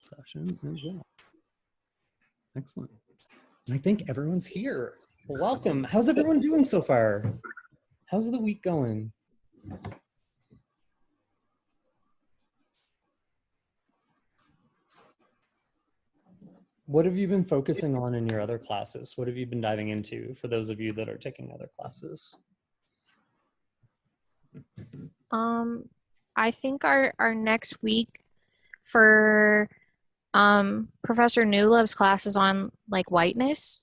session as well. Excellent. And I think everyone's here. Welcome. How's everyone doing so far? How's the week going? What have you been focusing on in your other classes? What have you been diving into for those of you that are taking other classes? I think our next week for Professor Newlove's class is on like whiteness.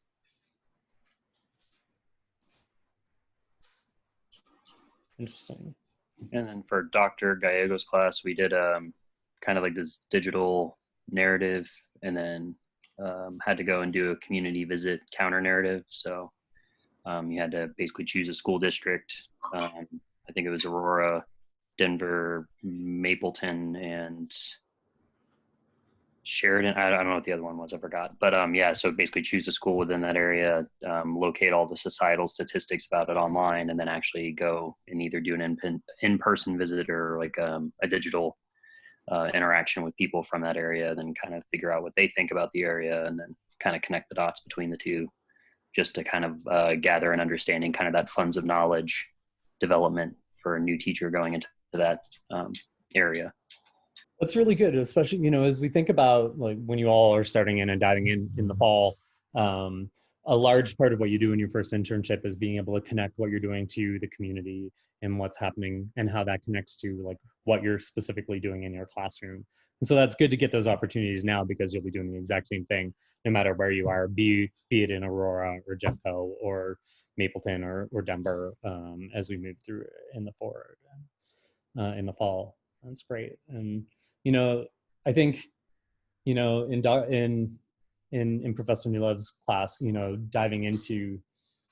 Interesting. And then for Dr. Gallego's class, we did kind of like this digital narrative, and then had to go and do a community visit counter narrative. So you had to basically choose a school district. I think it was Aurora, Denver, Mapleton, and Sheridan. I don't know what the other one was. I forgot. But yeah, so basically choose a school within that area, locate all the societal statistics about it online, and then actually go and either do an in-person visit or like a digital interaction with people from that area, then kind of figure out what they think about the area, and then kind of connect the dots between the two, just to kind of gather an understanding, kind of that funds of knowledge development for a new teacher going into that area. That's really good, especially, you know, as we think about like when you all are starting in and diving in the fall, a large part of what you do in your first internship is being able to connect what you're doing to the community and what's happening and how that connects to like what you're specifically doing in your classroom. And so that's good to get those opportunities now, because you'll be doing the exact same thing no matter where you are, be it in Aurora or Jeffco or Mapleton or Denver, as we move through in the forward in the fall. That's great. And you know, I think, you know, in Professor Newlove's class, you know, diving into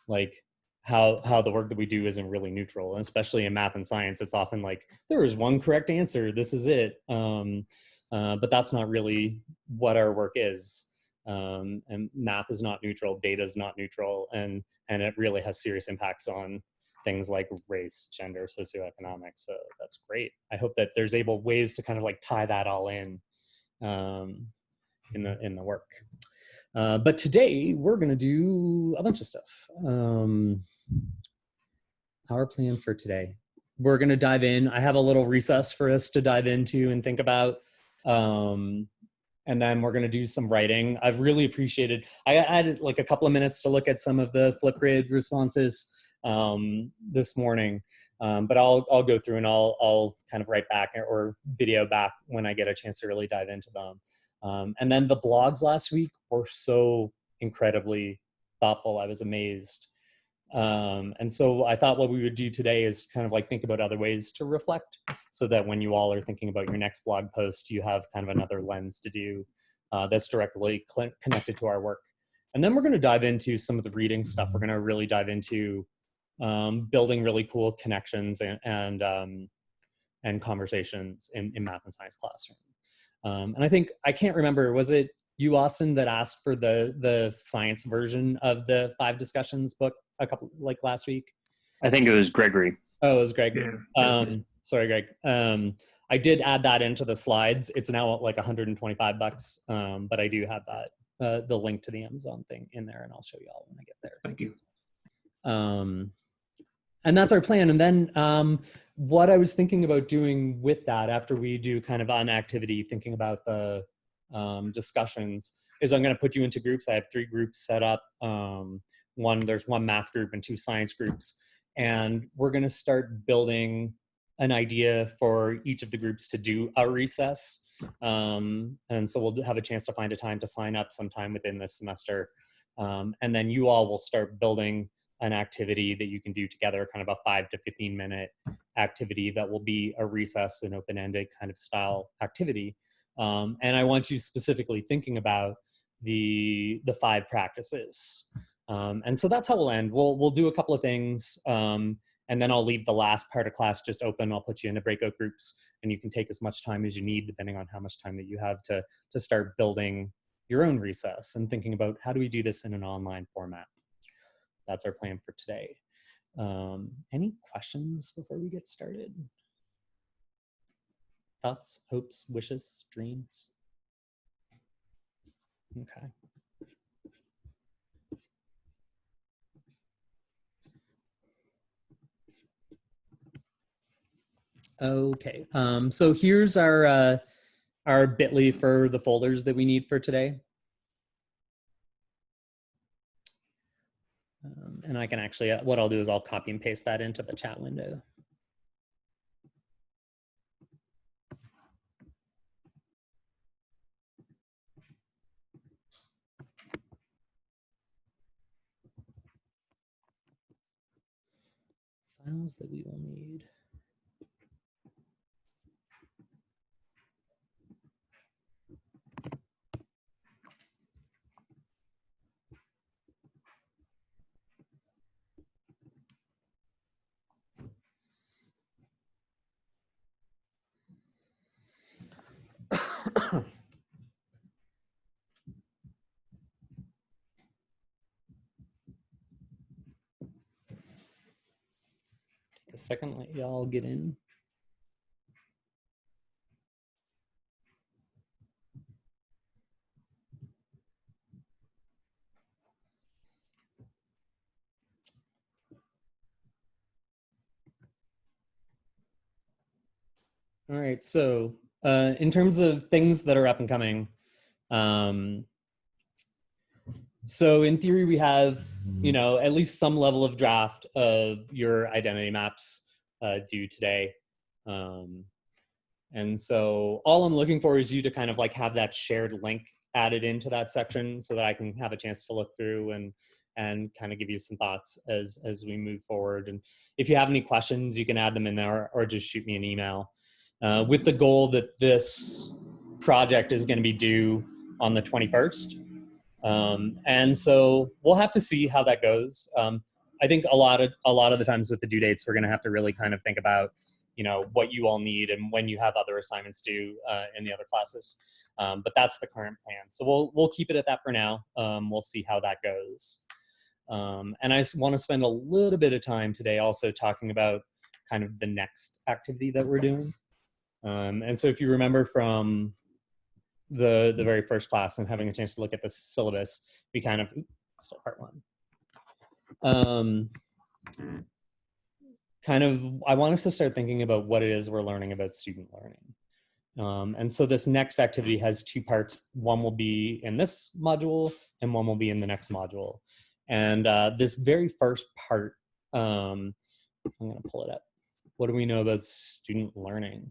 like how the work that we do isn't really neutral, and especially in math and science, it's often like there is one correct answer, this is it, but that's not really what our work is. And math is not neutral, data is not neutral, and it really has serious impacts on things like race, gender, socioeconomics. So that's great. I hope that there's ways to kind of like tie that all in the work. But today we're going to do a bunch of stuff. Our plan for today, we're going to dive in. I have a little recess for us to dive into and think about. And then we're going to do some writing. I've really appreciated, I added like a couple of minutes to look at some of the Flipgrid responses this morning, but I'll go through and I'll kind of write back or video back when I get a chance to really dive into them. And then the blogs last week were so incredibly thoughtful. I was amazed. And so I thought what we would do today is kind of like think about other ways to reflect, so that when you all are thinking about your next blog post, you have kind of another lens to do that's directly connected to our work. And then we're going to dive into some of the reading stuff. We're going to really dive into building really cool connections and conversations in math and science classroom. And I think, I can't remember, was it you, Austin, that asked for the science version of the 5 discussions book a couple, like last week? I think it was Gregory. Oh, it was Greg. Yeah. Sorry, Greg. I did add that into the slides. It's now like $125, but I do have that, the link to the Amazon thing in there, and I'll show you all when I get there. Thank you. And that's our plan. And then what I was thinking about doing with that after we do kind of an activity, thinking about the discussions, is I'm going to put you into groups. I have 3 groups set up. There's 1 math group and 2 science groups. And we're going to start building an idea for each of the groups to do a recess. And so we'll have a chance to find a time to sign up sometime within this semester. And then you all will start building an activity that you can do together, kind of a 5 to 15 minute activity that will be a recess and open-ended kind of style activity. And I want you specifically thinking about the 5 practices. And so that's how we'll end. We'll do a couple of things, and then I'll leave the last part of class just open. I'll put you into breakout groups, and you can take as much time as you need, depending on how much time that you have to start building your own recess and thinking about how do we do this in an online format. That's our plan for today. Any questions before we get started? Thoughts, hopes, wishes, dreams? Okay. Okay, so here's our bit.ly for the folders that we need for today. And I can actually, what I'll do is I'll copy and paste that into the chat window. Files that we will need. Take a second, let y'all get in. All right, so in terms of things that are up and coming, so in theory, we have, at least some level of draft of your identity maps due today. And so all I'm looking for is you to kind of like have that shared link added into that section so that I can have a chance to look through and kind of give you some thoughts as we move forward. And if you have any questions, you can add them in there or just shoot me an email with the goal that this project is going to be due on the 21st. And so we'll have to see how that goes. I think a lot of the times with the due dates, we're going to have to really kind of think about, what you all need and when you have other assignments due in the other classes. But that's the current plan. So we'll keep it at that for now. We'll see how that goes. And I want to spend a little bit of time today also talking about kind of the next activity that we're doing. And so if you remember from the very first class and having a chance to look at the syllabus, we kind of, still part one. I want us to start thinking about what it is we're learning about student learning. And so this next activity has two parts. One will be in this module and one will be in the next module. And this very first part, I'm gonna pull it up. What do we know about student learning?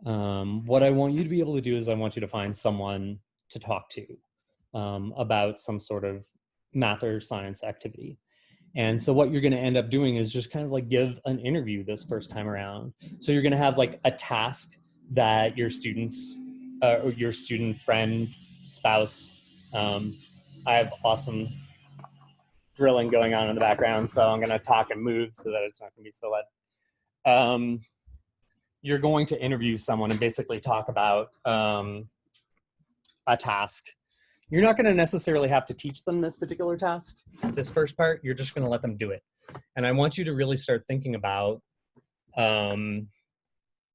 What I want you to be able to do is I want you to find someone to talk to about some sort of math or science activity. And so what you're going to end up doing is just kind of like give an interview this first time around. So you're going to have like a task that your students or your student friend, spouse, I have awesome drilling going on in the background, so I'm going to talk and move so that it's not going to be so loud. You're going to interview someone and basically talk about a task. You're not going to necessarily have to teach them this particular task, this first part. You're just going to let them do it. And I want you to really start thinking about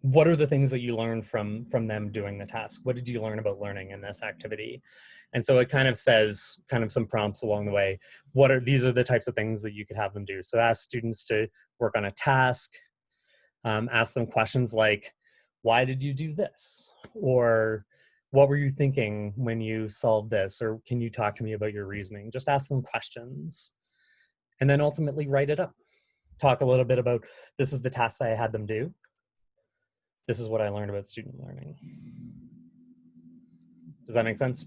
what are the things that you learned from them doing the task? What did you learn about learning in this activity? And so it kind of says kind of some prompts along the way. These are the types of things that you could have them do. So ask students to work on a task. Ask them questions like, why did you do this? Or what were you thinking when you solved this? Or can you talk to me about your reasoning? Just ask them questions and then ultimately write it up. Talk a little bit about, this is the task that I had them do. This is what I learned about student learning. Does that make sense?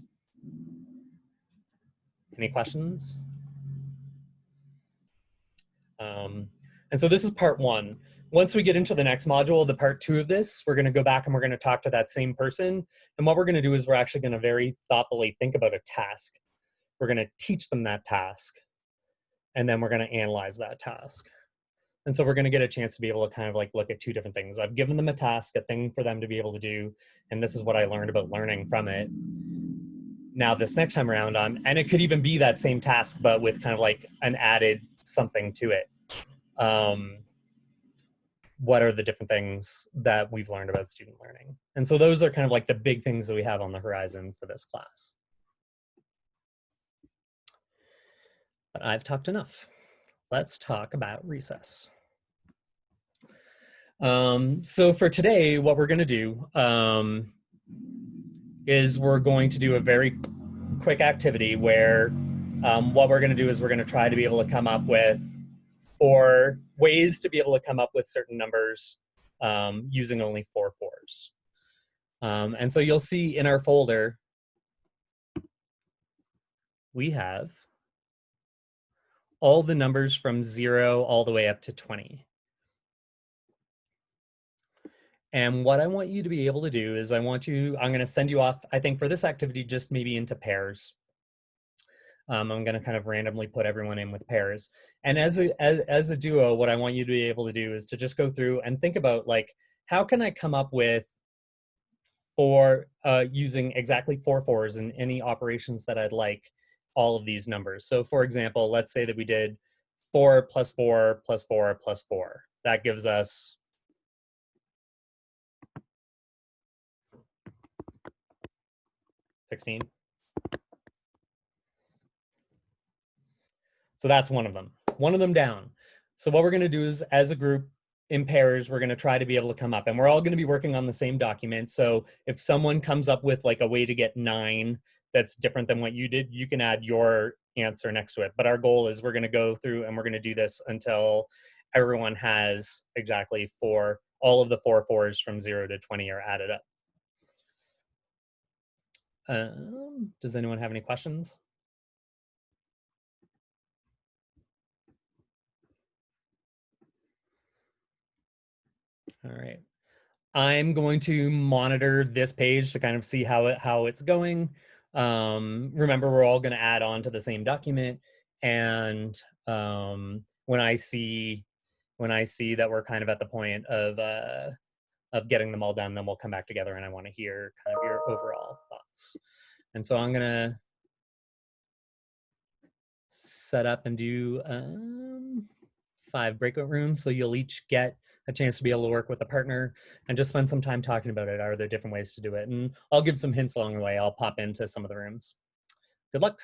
Any questions? And so this is part one. Once we get into the next module, the part two of this, we're going to go back and we're going to talk to that same person. And what we're going to do is we're actually going to very thoughtfully think about a task. We're going to teach them that task. And then we're going to analyze that task. And so we're going to get a chance to be able to kind of like look at two different things. I've given them a task, a thing for them to be able to do. And this is what I learned about learning from it. Now this next time around, and it could even be that same task, but with kind of like an added something to it. What are the different things that we've learned about student learning? And so those are kind of like the big things that we have on the horizon for this class. But I've talked enough. Let's talk about recess. So for today, what we're going to do is we're going to do a very quick activity where what we're going to do is we're going to try to be able to come up with 4 ways to be able to come up with certain numbers using only 4 fours. And so you'll see in our folder, we have all the numbers from 0 all the way up to 20. And what I want you to be able to do is I'm going to send you off, I think for this activity, just maybe into pairs. I'm going to kind of randomly put everyone in with pairs. And as a duo, what I want you to be able to do is to just go through and think about, like, how can I come up with using exactly 4 fours in any operations that I'd like all of these numbers. So for example, let's say that we did 4 plus 4 plus 4 plus 4. That gives us 16. So that's one of them down. So what we're going to do is, as a group in pairs, we're going to try to be able to come up, and we're all going to be working on the same document. So if someone comes up with like a way to get 9 that's different than what you did, you can add your answer next to it. But our goal is we're going to go through and we're going to do this until everyone has exactly all of the 4 fours from 0 to 20 are added up. Does anyone have any questions? All right. I'm going to monitor this page to kind of see how it's going. Remember, we're all going to add on to the same document, and when I see that we're kind of at the point of getting them all done, then we'll come back together, and I want to hear kind of your overall thoughts. And so I'm gonna set up and do 5 breakout rooms, so you'll each get a chance to be able to work with a partner and just spend some time talking about it. Are there different ways to do it? And I'll give some hints along the way. I'll pop into some of the rooms. Good luck.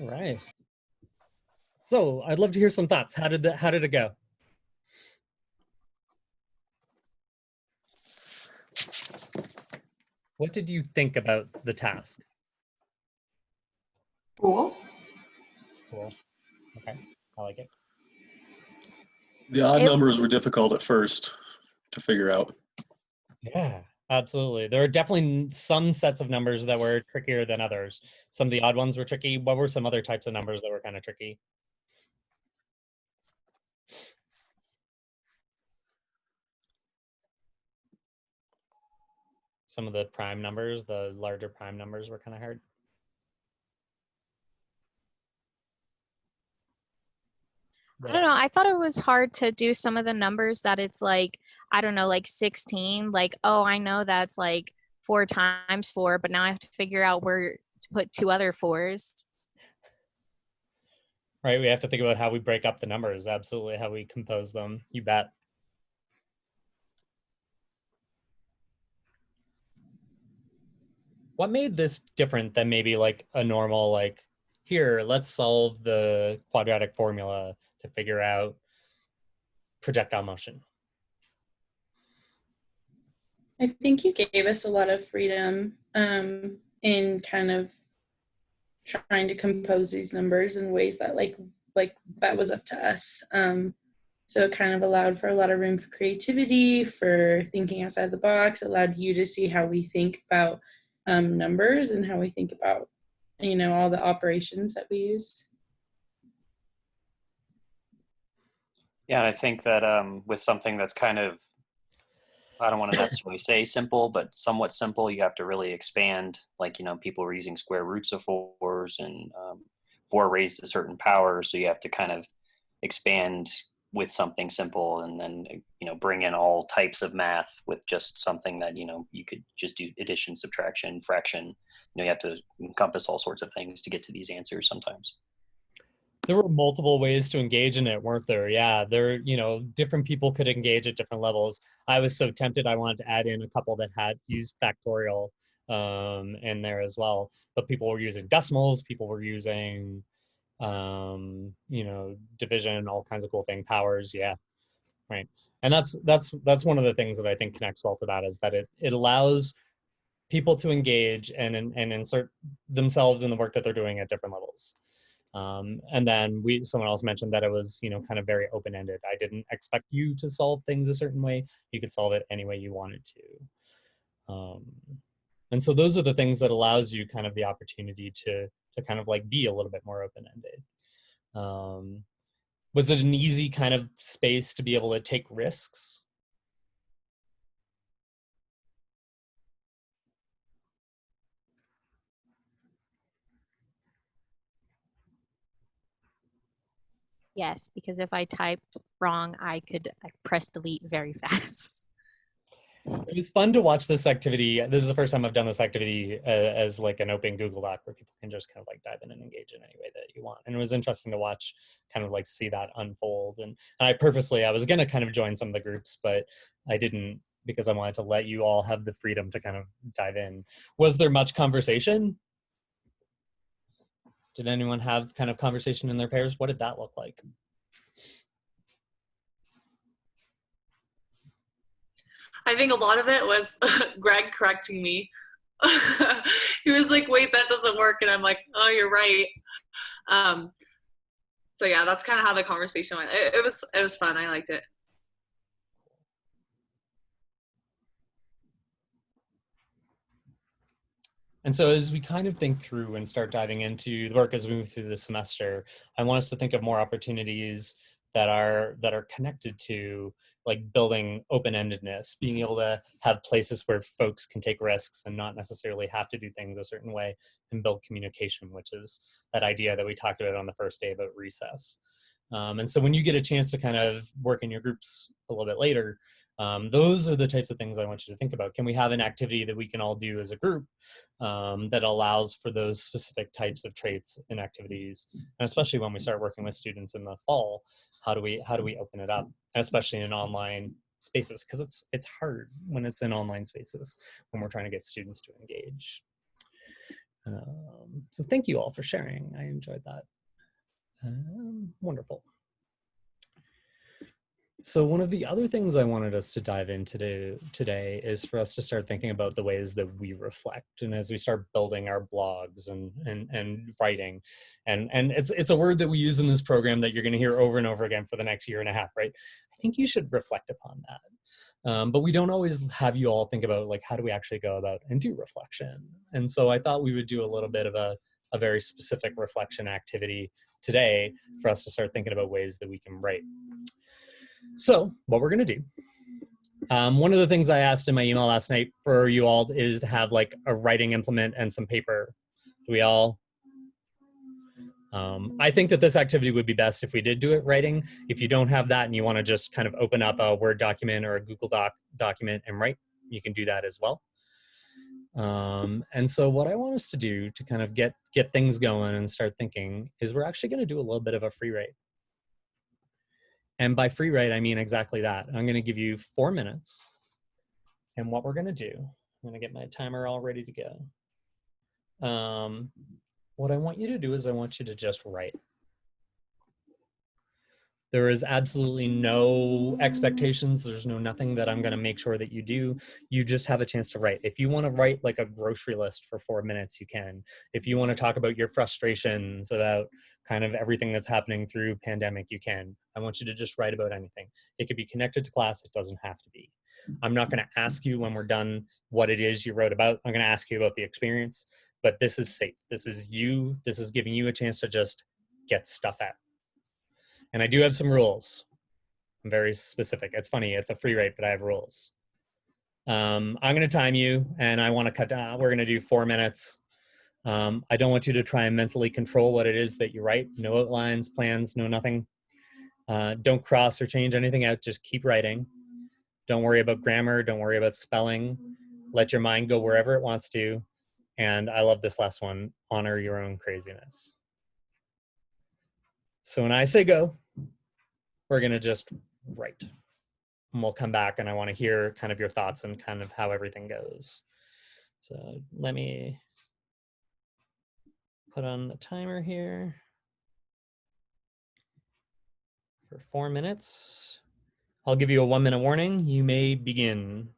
All right. So I'd love to hear some thoughts. How did it go? What did you think about the task? Cool. Cool. Okay. I like it. The odd numbers were difficult at first to figure out. Yeah, absolutely. There are definitely some sets of numbers that were trickier than others. Some of the odd ones were tricky. What were some other types of numbers that were kind of tricky? Some of the prime numbers, the larger prime numbers were kind of hard. I don't know. I thought it was hard to do some of the numbers that it's like, I don't know, like 16. Like, oh, I know that's like 4 times 4, but now I have to figure out where to put 2 other 4s. Right. We have to think about how we break up the numbers. Absolutely. How we compose them. You bet. What made this different than maybe like a normal, like, here, let's solve the quadratic formula to figure out projectile motion? I think you gave us a lot of freedom in kind of trying to compose these numbers in ways that like that was up to us. So it kind of allowed for a lot of room for creativity, for thinking outside the box, allowed you to see how we think about numbers and how we think about, you know, all the operations that we use. Yeah, I think that with something that's kind of, I don't want to necessarily say simple, but somewhat simple, you have to really expand. Like, you know, people were using square roots of 4s and 4 raised to certain powers. So you have to kind of expand with something simple and then, you know, bring in all types of math with just something that, you know, you could just do addition, subtraction, fraction. You know, you have to encompass all sorts of things to get to these answers sometimes. There were multiple ways to engage in it, weren't there? Yeah, there, you know, different people could engage at different levels. I was so tempted, I wanted to add in a couple that had used factorial in there as well. But people were using decimals, people were using, you know, division, all kinds of cool things, powers, yeah, right. And that's one of the things that I think connects well to that, is that it allows people to engage and insert themselves in the work that they're doing at different levels. And then someone else mentioned that it was, you know, kind of very open-ended. I didn't expect you to solve things a certain way. You could solve it any way you wanted to. And so those are the things that allows you kind of the opportunity to kind of like be a little bit more open-ended. Was it an easy kind of space to be able to take risks? Yes, because if I typed wrong, I could press delete very fast. It was fun to watch this activity. This is the first time I've done this activity as like an open Google Doc where people can just kind of like dive in and engage in any way that you want. And it was interesting to watch, kind of like see that unfold. And I was going to kind of join some of the groups, but I didn't, because I wanted to let you all have the freedom to kind of dive in. Was there much conversation? Did anyone have kind of conversation in their pairs? What did that look like? I think a lot of it was Greg correcting me. He was like, wait, that doesn't work. And I'm like, oh, you're right. So yeah, that's kind of how the conversation went. It was fun. I liked it. And so as we kind of think through and start diving into the work as we move through the semester, I want us to think of more opportunities that are connected to like building open-endedness, being able to have places where folks can take risks and not necessarily have to do things a certain way, and build communication, which is that idea that we talked about on the first day about recess. And so when you get a chance to kind of work in your groups a little bit later, those are the types of things I want you to think about. Can we have an activity that we can all do as a group that allows for those specific types of traits and activities? And especially when we start working with students in the fall, how do we open it up, and especially in online spaces, because it's hard when it's in online spaces when we're trying to get students to engage. So thank you all for sharing. I enjoyed that. Wonderful. So one of the other things I wanted us to dive into today is for us to start thinking about the ways that we reflect, and as we start building our blogs and writing, and it's a word that we use in this program that you're going to hear over and over again for the next year and a half, right? I think you should reflect upon that. But we don't always have you all think about, like, how do we actually go about and do reflection? And so I thought we would do a little bit of a very specific reflection activity today for us to start thinking about ways that we can write. So what we're going to do, one of the things I asked in my email last night for you all is to have like a writing implement and some paper. Do we all? I think that this activity would be best if we did do it writing. If you don't have that and you want to just kind of open up a Word document or a Google document and write, you can do that as well. And so what I want us to do to kind of get things going and start thinking is we're actually going to do a little bit of a free write. And by free write, I mean exactly that. I'm going to give you 4 minutes. And what we're going to do, I'm going to get my timer all ready to go. What I want you to do is I want you to just write. There is absolutely no expectations. There's nothing that I'm going to make sure that you do. You just have a chance to write. If you want to write like a grocery list for 4 minutes, you can. If you want to talk about your frustrations about kind of everything that's happening through pandemic, you can. I want you to just write about anything. It could be connected to class. It doesn't have to be. I'm not going to ask you when we're done what it is you wrote about. I'm going to ask you about the experience, but this is safe. This is you. This is giving you a chance to just get stuff out. And I do have some rules. I'm very specific. It's funny, it's a free write, but I have rules. I'm going to time you, and I want to cut down. We're going to do 4 minutes. I don't want you to try and mentally control what it is that you write. No outlines, plans, no nothing. Don't cross or change anything out. Just keep writing. Don't worry about grammar. Don't worry about spelling. Let your mind go wherever it wants to. And I love this last one, honor your own craziness. So when I say go, we're going to just write. And we'll come back and I want to hear kind of your thoughts and kind of how everything goes. So let me put on the timer here for 4 minutes. I'll give you a 1 minute warning. You may begin.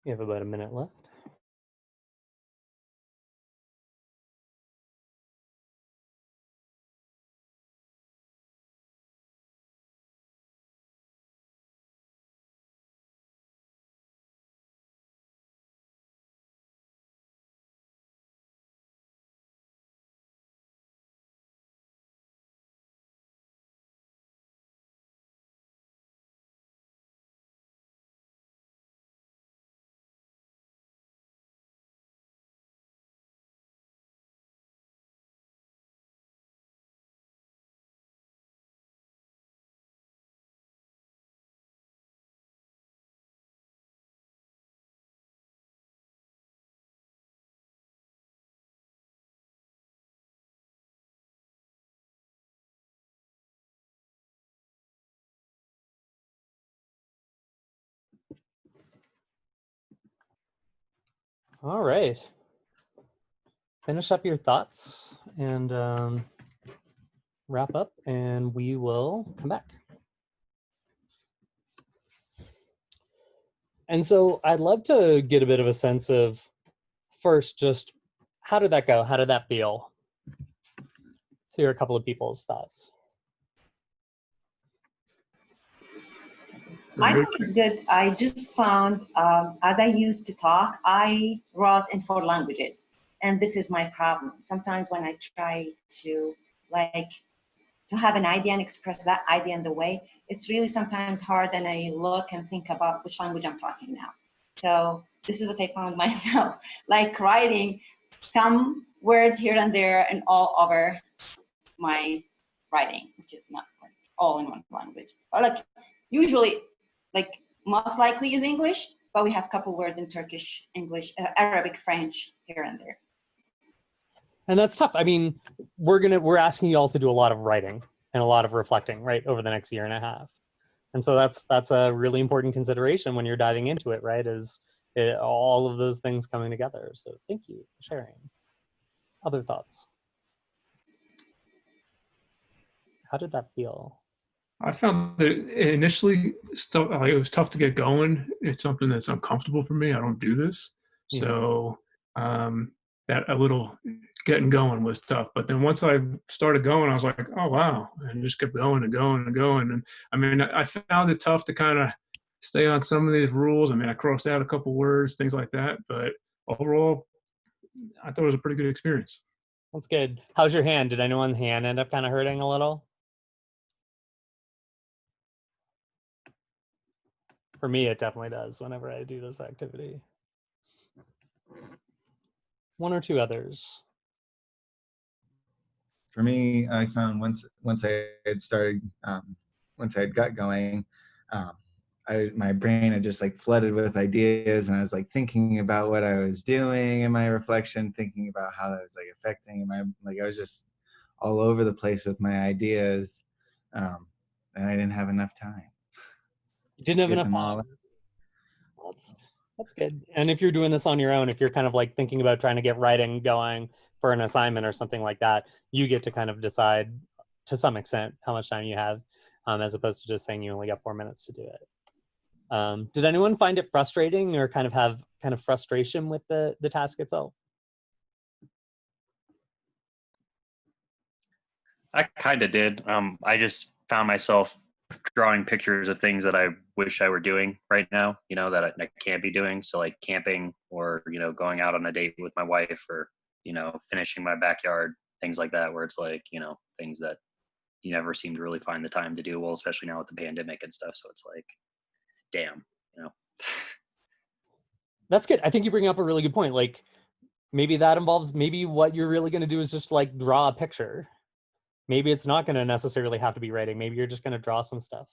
We have about a minute left. All right. Finish up your thoughts and wrap up, and we will come back. And so I'd love to get a bit of a sense of, first, just how did that go? How did that feel? To hear a couple of people's thoughts. I think it's good. I just found, as I used to talk, I wrote in 4 languages. And this is my problem. Sometimes when I try to have an idea and express that idea in the way, it's really sometimes hard, and I look and think about which language I'm talking now. So this is what I found myself, like writing some words here and there and all over my writing, which is not like all in one language. Or like usually, like most likely is English, but we have a couple words in Turkish, English, Arabic, French here and there. And that's tough. I mean, we're asking you all to do a lot of writing and a lot of reflecting, right, over the next year and a half. And so that's a really important consideration when you're diving into it, right, is all of those things coming together. So thank you for sharing. Other thoughts? How did that feel? I found that initially it was tough to get going. It's something that's uncomfortable for me. I don't do this. So that a little getting going was tough. But then once I started going, I was like, oh, wow. And just kept going and going and going. And I mean, I found it tough to kind of stay on some of these rules. I mean, I crossed out a couple words, things like that. But overall, I thought it was a pretty good experience. That's good. How's your hand? Did anyone's hand end up kind of hurting a little? For me, it definitely does whenever I do this activity. 1 or 2 others. For me, I found once I had started, once I had got going, my brain had just like flooded with ideas, and I was like thinking about what I was doing in my reflection, thinking about how that was like affecting my, like I was just all over the place with my ideas, and I didn't have enough time. You didn't have enough time. That's good. And if you're doing this on your own, if you're kind of like thinking about trying to get writing going for an assignment or something like that, you get to kind of decide to some extent how much time you have, as opposed to just saying you only got 4 minutes to do it. Did anyone find it frustrating or kind of have kind of frustration with the task itself? I kind of did. I just found myself drawing pictures of things that I wish I were doing right now, you know, that I can't be doing. So like camping, or, you know, going out on a date with my wife, or, you know, finishing my backyard, things like that, where it's like, you know, things that you never seem to really find the time to do. Well, especially now with the pandemic and stuff. So it's like, damn, you know. That's good. I think you bring up a really good point. Like maybe that involves, maybe what you're really going to do is just like draw a picture. Maybe it's not going to necessarily have to be writing. Maybe you're just going to draw some stuff.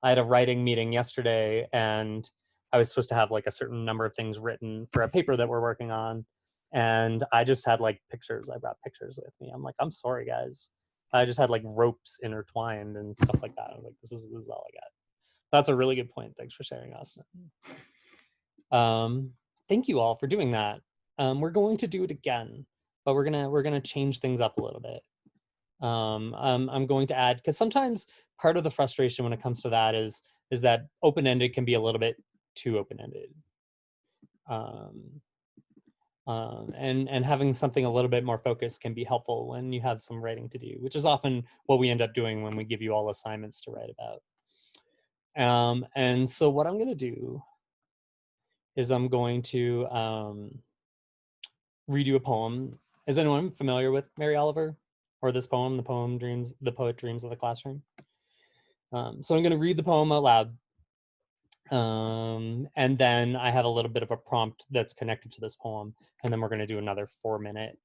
I had a writing meeting yesterday, and I was supposed to have like a certain number of things written for a paper that we're working on. And I just had like pictures. I brought pictures with me. I'm like, I'm sorry, guys. I just had like ropes intertwined and stuff like that. I was like, this is all I got. That's a really good point. Thanks for sharing, Austin. Thank you all for doing that. We're going to do it again, but we're gonna change things up a little bit. I'm going to add, because sometimes part of the frustration when it comes to that is that open-ended can be a little bit too open-ended. And having something a little bit more focused can be helpful when you have some writing to do, which is often what we end up doing when we give you all assignments to write about. And so what I'm going to do is I'm going to read you a poem. Is anyone familiar with Mary Oliver or this poem, the poet Dreams of the Classroom? So I'm going to read the poem out loud. And then I have a little bit of a prompt that's connected to this poem. And then we're going to do another 4-minute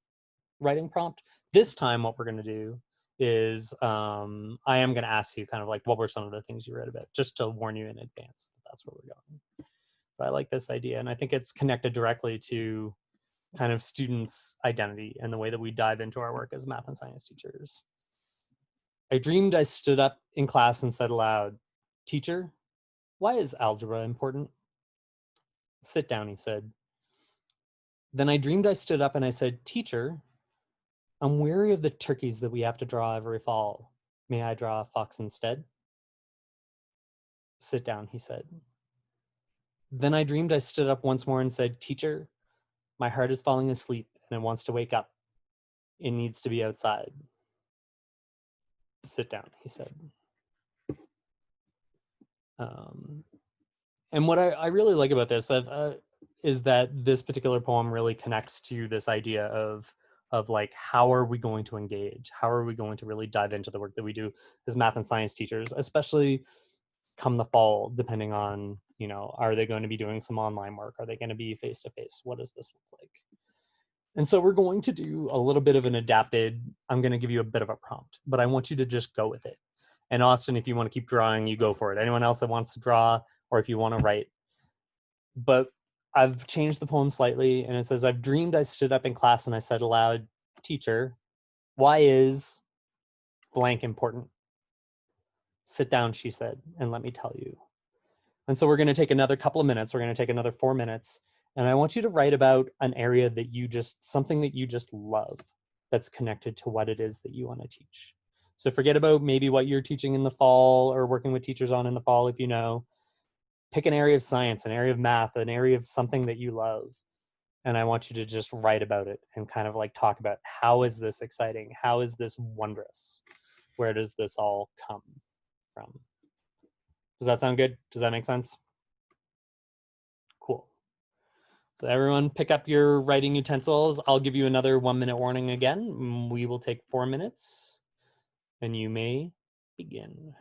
writing prompt. This time, what we're going to do is I am going to ask you kind of like, what were some of the things you read about, just to warn you in advance that that's where we're going. But I like this idea. And I think it's connected directly to kind of students' identity and the way that we dive into our work as math and science teachers. I dreamed I stood up in class and said aloud, "Teacher, why is algebra important?" "Sit down," he said. Then I dreamed I stood up and I said, "Teacher, I'm weary of the turkeys that we have to draw every fall. May I draw a fox instead?" "Sit down," he said. Then I dreamed I stood up once more and said, "Teacher, my heart is falling asleep and it wants to wake up. It needs to be outside." "Sit down," he said. And what I really like about this is that this particular poem really connects to this idea of like, how are we going to engage? How are we going to really dive into the work that we do as math and science teachers, especially come the fall, depending on, you know, are they going to be doing some online work? Are they going to be face-to-face? What does this look like? And so we're going to do a little bit of an adapted, I'm going to give you a bit of a prompt, but I want you to just go with it. And Austin, if you want to keep drawing, you go for it. Anyone else that wants to draw, or if you want to write. But I've changed the poem slightly, and it says, "I've dreamed I stood up in class and I said aloud, 'Teacher, why is blank important?' Sit down," she said, "and let me tell you." And so we're going to take another couple of minutes. We're going to take another 4 minutes. And I want you to write about an area that something that you just love that's connected to what it is that you want to teach. So forget about maybe what you're teaching in the fall or working with teachers on in the fall, if you know. Pick an area of science, an area of math, an area of something that you love. And I want you to just write about it and kind of like talk about, how is this exciting? How is this wondrous? Where does this all come from? Does that sound good? Does that make sense? Cool. So everyone pick up your writing utensils. I'll give you another 1-minute warning again. We will take 4 minutes and you may begin.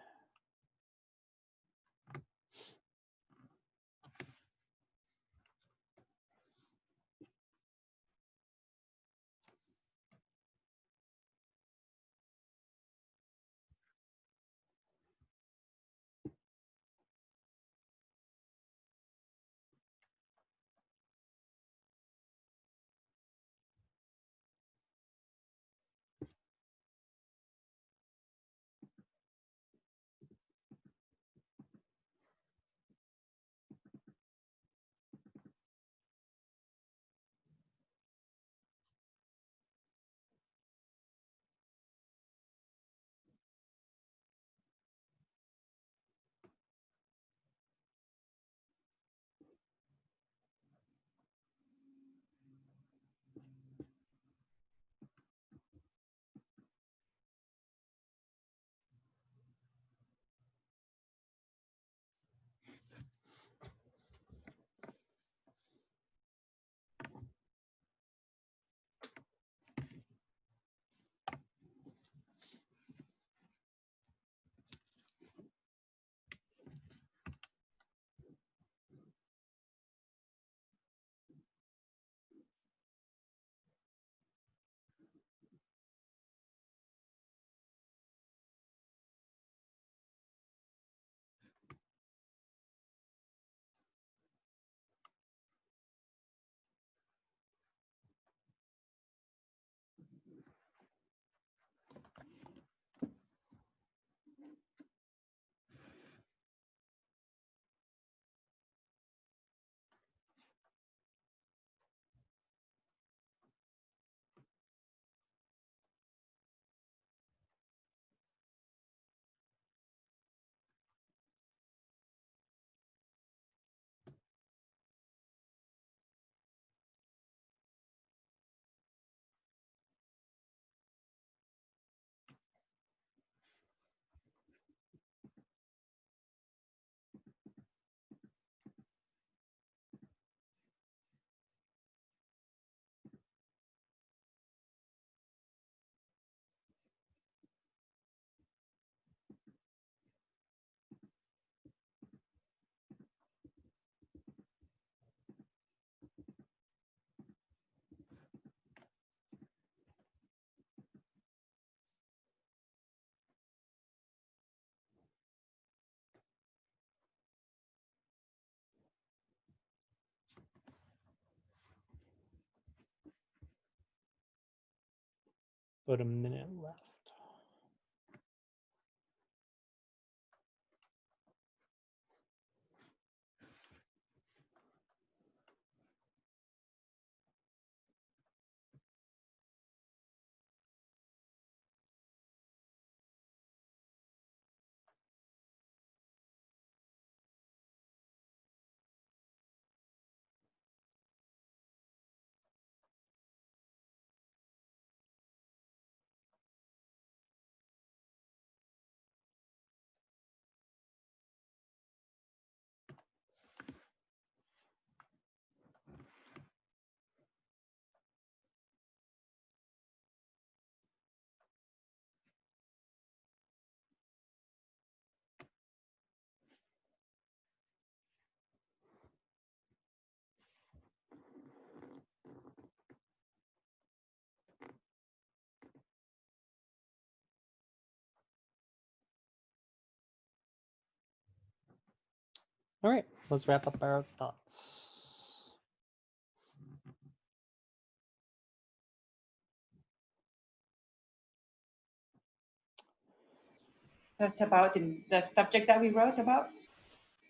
About a minute left. All right, let's wrap up our thoughts. That's about the subject that we wrote about.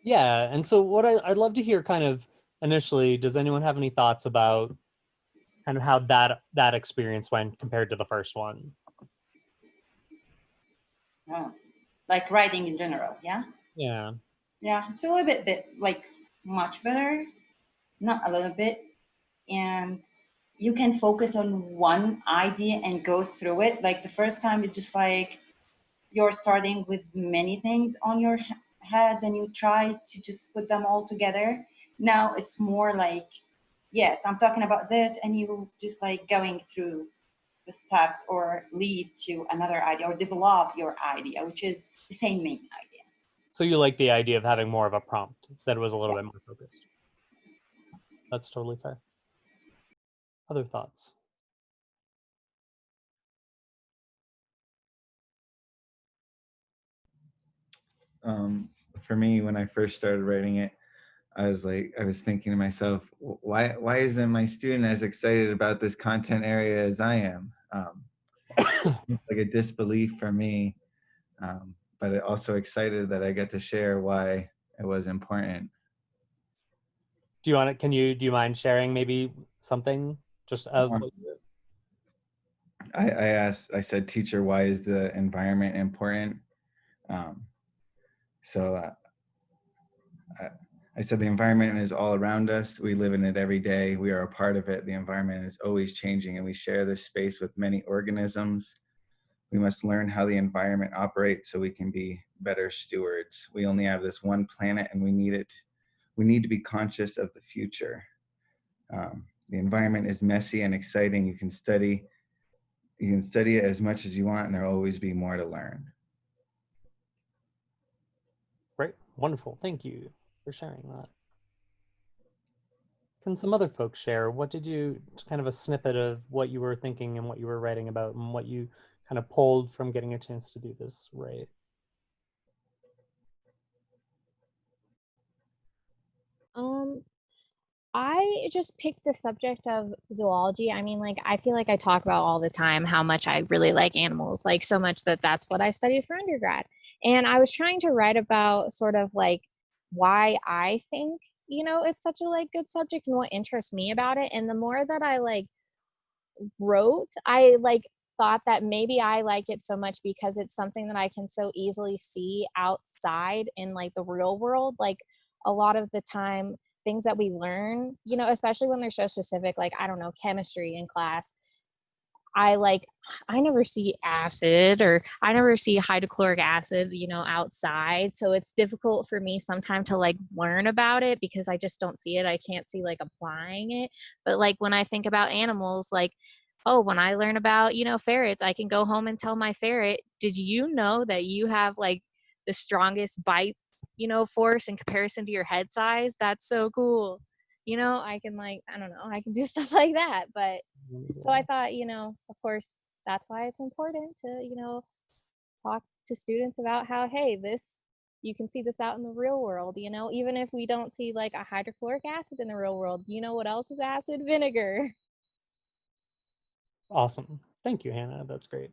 Yeah, and so what I'd love to hear kind of initially, does anyone have any thoughts about kind of how that experience went compared to the first one? Oh, like writing in general, yeah? Yeah. Yeah, it's a little bit like much better, not a little bit. And you can focus on one idea and go through it. Like the first time, it's just like you're starting with many things on your heads and you try to just put them all together. Now it's more like, yes, I'm talking about this, and you just like going through the steps or lead to another idea or develop your idea, which is the same main idea. So you like the idea of having more of a prompt that was a little Yeah. bit more focused. That's totally fair. Other thoughts? For me, when I first started writing it, I was thinking to myself, why isn't my student as excited about this content area as I am? It's like a disbelief for me, but it also excited that I get to share why it was important. Do you want to, do you mind sharing maybe something just of what you I said, teacher, why is the environment important? So I said, the environment is all around us. We live in it every day. We are a part of it. The environment is always changing, and we share this space with many organisms. We must learn how the environment operates so we can be better stewards. We only have this one planet, and we need to be conscious of the future. The environment is messy and exciting. You can study it as much as you want, and there'll always be more to learn. Great, wonderful. Thank you for sharing that. Can some other folks share? What did you, kind of a snippet of what you were thinking and what you were writing about and what you kind of pulled from getting a chance to do this, right? I just picked the subject of zoology. I mean, like, I feel like I talk about all the time how much I really like animals, like so much that that's what I studied for undergrad. And I was trying to write about sort of like why I think, it's such a like good subject and what interests me about it. And the more that I like wrote, I like thought that maybe I like it so much because it's something that I can so easily see outside in like the real world. Like a lot of the time, things that we learn, especially when they're so specific, like, I don't know, chemistry in class, I never see acid or I never see hydrochloric acid, outside. So it's difficult for me sometimes to like learn about it because I just don't see it. I can't see like applying it. But like when I think about animals, like, oh, when I learn about, ferrets, I can go home and tell my ferret, did you know that you have like the strongest bite, force in comparison to your head size? That's so cool. I can like, I don't know, I can do stuff like that. But so I thought, of course, that's why it's important to, talk to students about how, hey, you can see this out in the real world, even if we don't see like a hydrochloric acid in the real world, what else is acid? Vinegar. Awesome. Thank you, Hannah. That's great.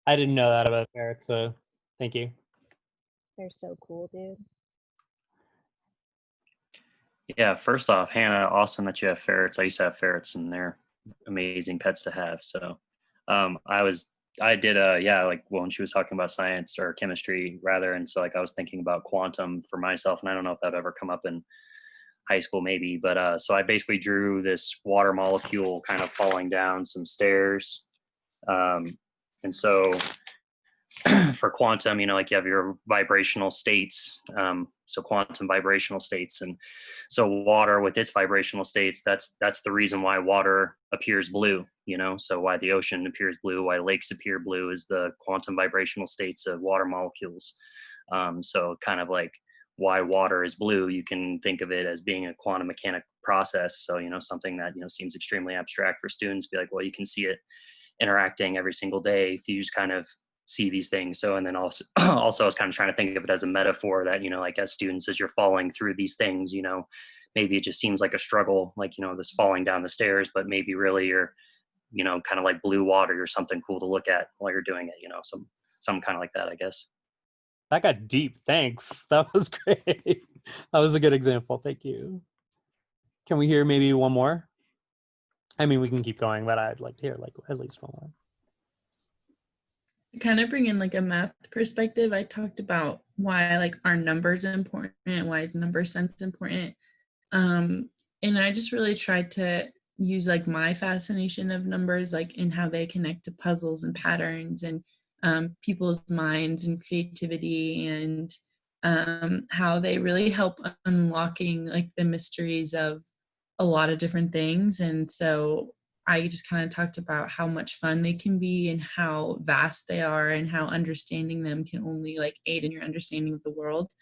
I didn't know that about ferrets, so thank you. They're so cool, dude. Yeah, first off, Hannah, awesome that you have ferrets. I used to have ferrets, and they're amazing pets to have. So, I did like when she was talking about science or chemistry rather, and so like I was thinking about quantum for myself, and I don't know if that ever come up in high school maybe, but so I basically drew this water molecule kind of falling down some stairs, and so for quantum, like you have your vibrational states, so quantum vibrational states, and so water with its vibrational states, that's the reason why water appears blue, so why the ocean appears blue, why lakes appear blue is the quantum vibrational states of water molecules. So kind of like why water is blue, you can think of it as being a quantum mechanic process. So something that seems extremely abstract for students, be like, well, you can see it interacting every single day if you just kind of see these things. So, and then also I was kind of trying to think of it as a metaphor that like as students, as you're falling through these things, maybe it just seems like a struggle, like this falling down the stairs, but maybe really you're kind of like blue water or something cool to look at while you're doing it, some kind of like that, I guess. That got deep. Thanks. That was great. That was a good example. Thank you. Can we hear maybe one more? I mean, we can keep going, but I'd like to hear like at least one more. Kind of bring in like a math perspective. I talked about why like are numbers important, why is number sense important, and I just really tried to use like my fascination of numbers, like in how they connect to puzzles and patterns and people's minds and creativity, and how they really help unlocking like the mysteries of a lot of different things. And so I just kind of talked about how much fun they can be and how vast they are and how understanding them can only like aid in your understanding of the world.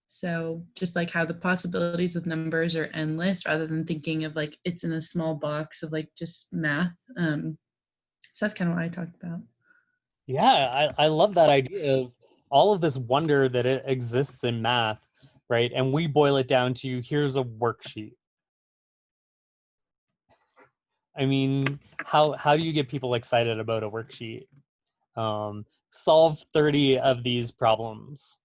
So just like how the possibilities with numbers are endless rather than thinking of like it's in a small box of like just math. So that's kind of what I talked about. Yeah, I love that idea of all of this wonder that it exists in math, right? And we boil it down to here's a worksheet. I mean, how do you get people excited about a worksheet? Solve 30 of these problems.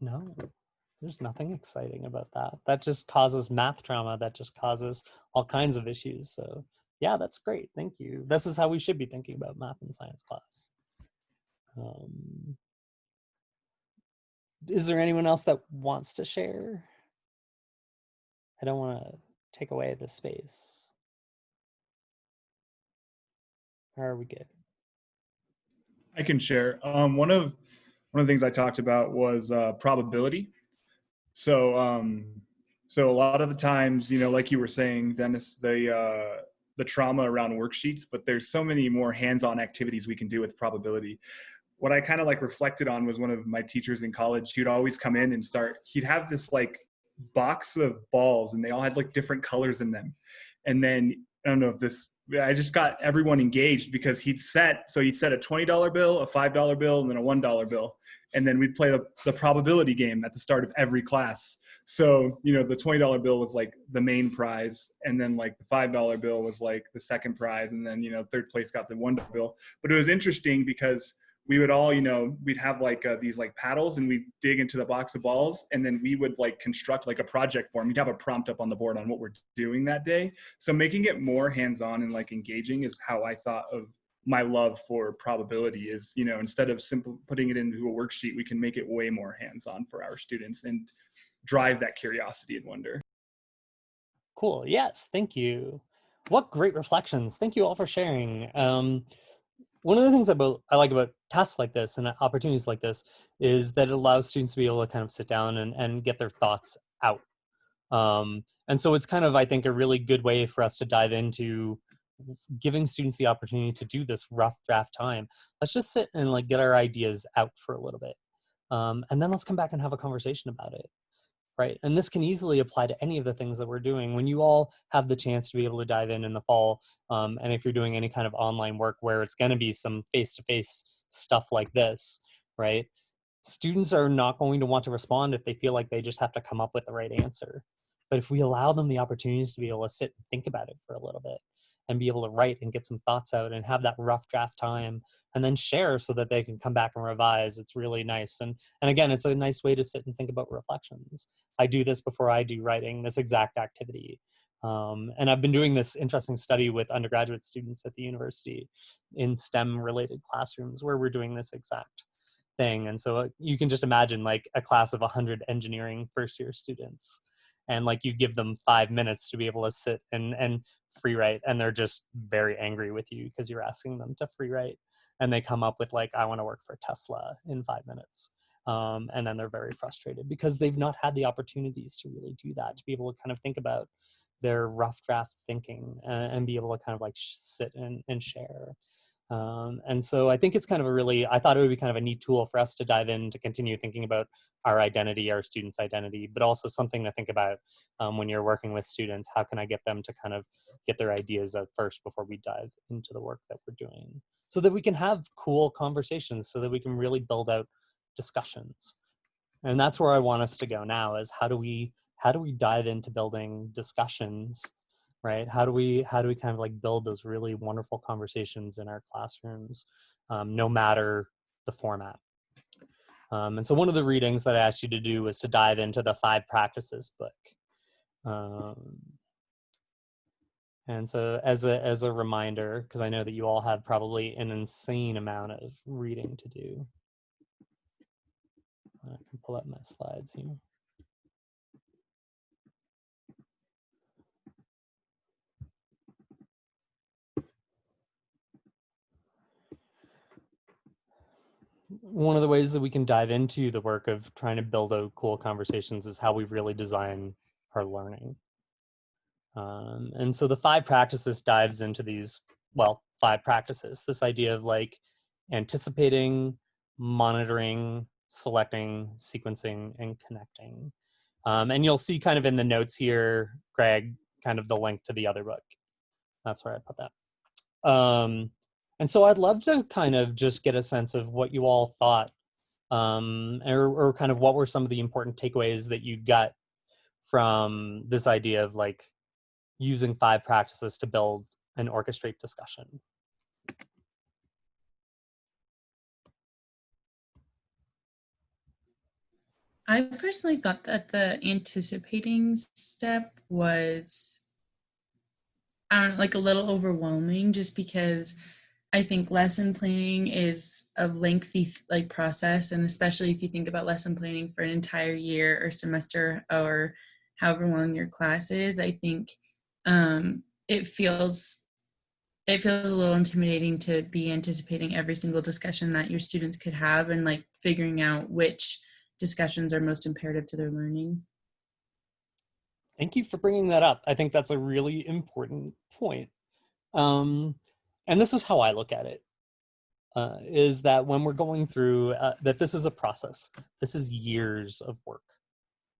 No, there's nothing exciting about that. That just causes math trauma. That just causes all kinds of issues. So yeah, that's great. Thank you. This is how we should be thinking about math in science class. Is there anyone else that wants to share? I don't want to take away the space. Or are we good? I can share. One of the things I talked about was probability. So so a lot of the times, like you were saying, Dennis, the trauma around worksheets, but there's so many more hands-on activities we can do with probability. What I kind of like reflected on was one of my teachers in college. He'd always come in and he'd have this like box of balls, and they all had like different colors in them. And then I don't know if I just got everyone engaged because he'd set a $20 bill, a $5 bill, and then a $1 bill. And then we'd play the probability game at the start of every class. So, the $20 bill was like the main prize. And then like the $5 bill was like the second prize. And then, third place got the $1 bill. But it was interesting because we would all, we'd have like these like paddles, and we'd dig into the box of balls, and then we would like construct like a project form. We'd have a prompt up on the board on what we're doing that day. So making it more hands-on and like engaging is how I thought of my love for probability is, instead of simple putting it into a worksheet, we can make it way more hands-on for our students and drive that curiosity and wonder. Cool. Yes. Thank you. What great reflections. Thank you all for sharing. One of the things I like about tasks like this and opportunities like this is that it allows students to be able to kind of sit down and get their thoughts out. And so it's kind of, I think, a really good way for us to dive into giving students the opportunity to do this rough draft time. Let's just sit and like get our ideas out for a little bit. And then let's come back and have a conversation about it. Right. And this can easily apply to any of the things that we're doing. When you all have the chance to be able to dive in the fall, and if you're doing any kind of online work where it's going to be some face-to-face stuff like this, right? Students are not going to want to respond if they feel like they just have to come up with the right answer. But if we allow them the opportunities to be able to sit and think about it for a little bit and be able to write and get some thoughts out and have that rough draft time and then share so that they can come back and revise, it's really nice. And again, it's a nice way to sit and think about reflections. I do this before I do writing, this exact activity. And I've been doing this interesting study with undergraduate students at the university in STEM related classrooms where we're doing this exact thing. And so you can just imagine like a class of 100 engineering first year students, and like you give them 5 minutes to be able to sit and free write, and they're just very angry with you because you're asking them to free write, and they come up with like, I want to work for Tesla in 5 minutes. And then they're very frustrated because they've not had the opportunities to really do that, to be able to kind of think about their rough draft thinking and be able to kind of like sit and share. And so I think it's kind of I thought it would be kind of a neat tool for us to dive in to continue thinking about our identity, our students' identity, but also something to think about when you're working with students. How can I get them to kind of get their ideas out first before we dive into the work that we're doing, so that we can have cool conversations, so that we can really build out discussions. And that's where I want us to go now, is how do we dive into building discussions, right? How do we kind of like build those really wonderful conversations in our classrooms, no matter the format. And so one of the readings that I asked you to do was to dive into the 5 Practices book. And so as a reminder, because I know that you all have probably an insane amount of reading to do. I can pull up my slides here. One of the ways that we can dive into the work of trying to build out cool conversations is how we really design our learning. And so the 5 Practices dives into these, 5 practices, this idea of like anticipating, monitoring, selecting, sequencing, and connecting. And you'll see kind of in the notes here, Greg, kind of the link to the other book. That's where I put that. And so I'd love to kind of just get a sense of what you all thought, or kind of what were some of the important takeaways that you got from this idea of like using 5 practices to build and orchestrate discussion. I personally thought that the anticipating step was, I don't know, like a little overwhelming, just because I think lesson planning is a lengthy like process, and especially if you think about lesson planning for an entire year or semester or however long your class is, I think it feels a little intimidating to be anticipating every single discussion that your students could have and like figuring out which discussions are most imperative to their learning. Thank you for bringing that up. I think that's a really important point. And this is how I look at it, is that when we're going through, that this is a process. This is years of work.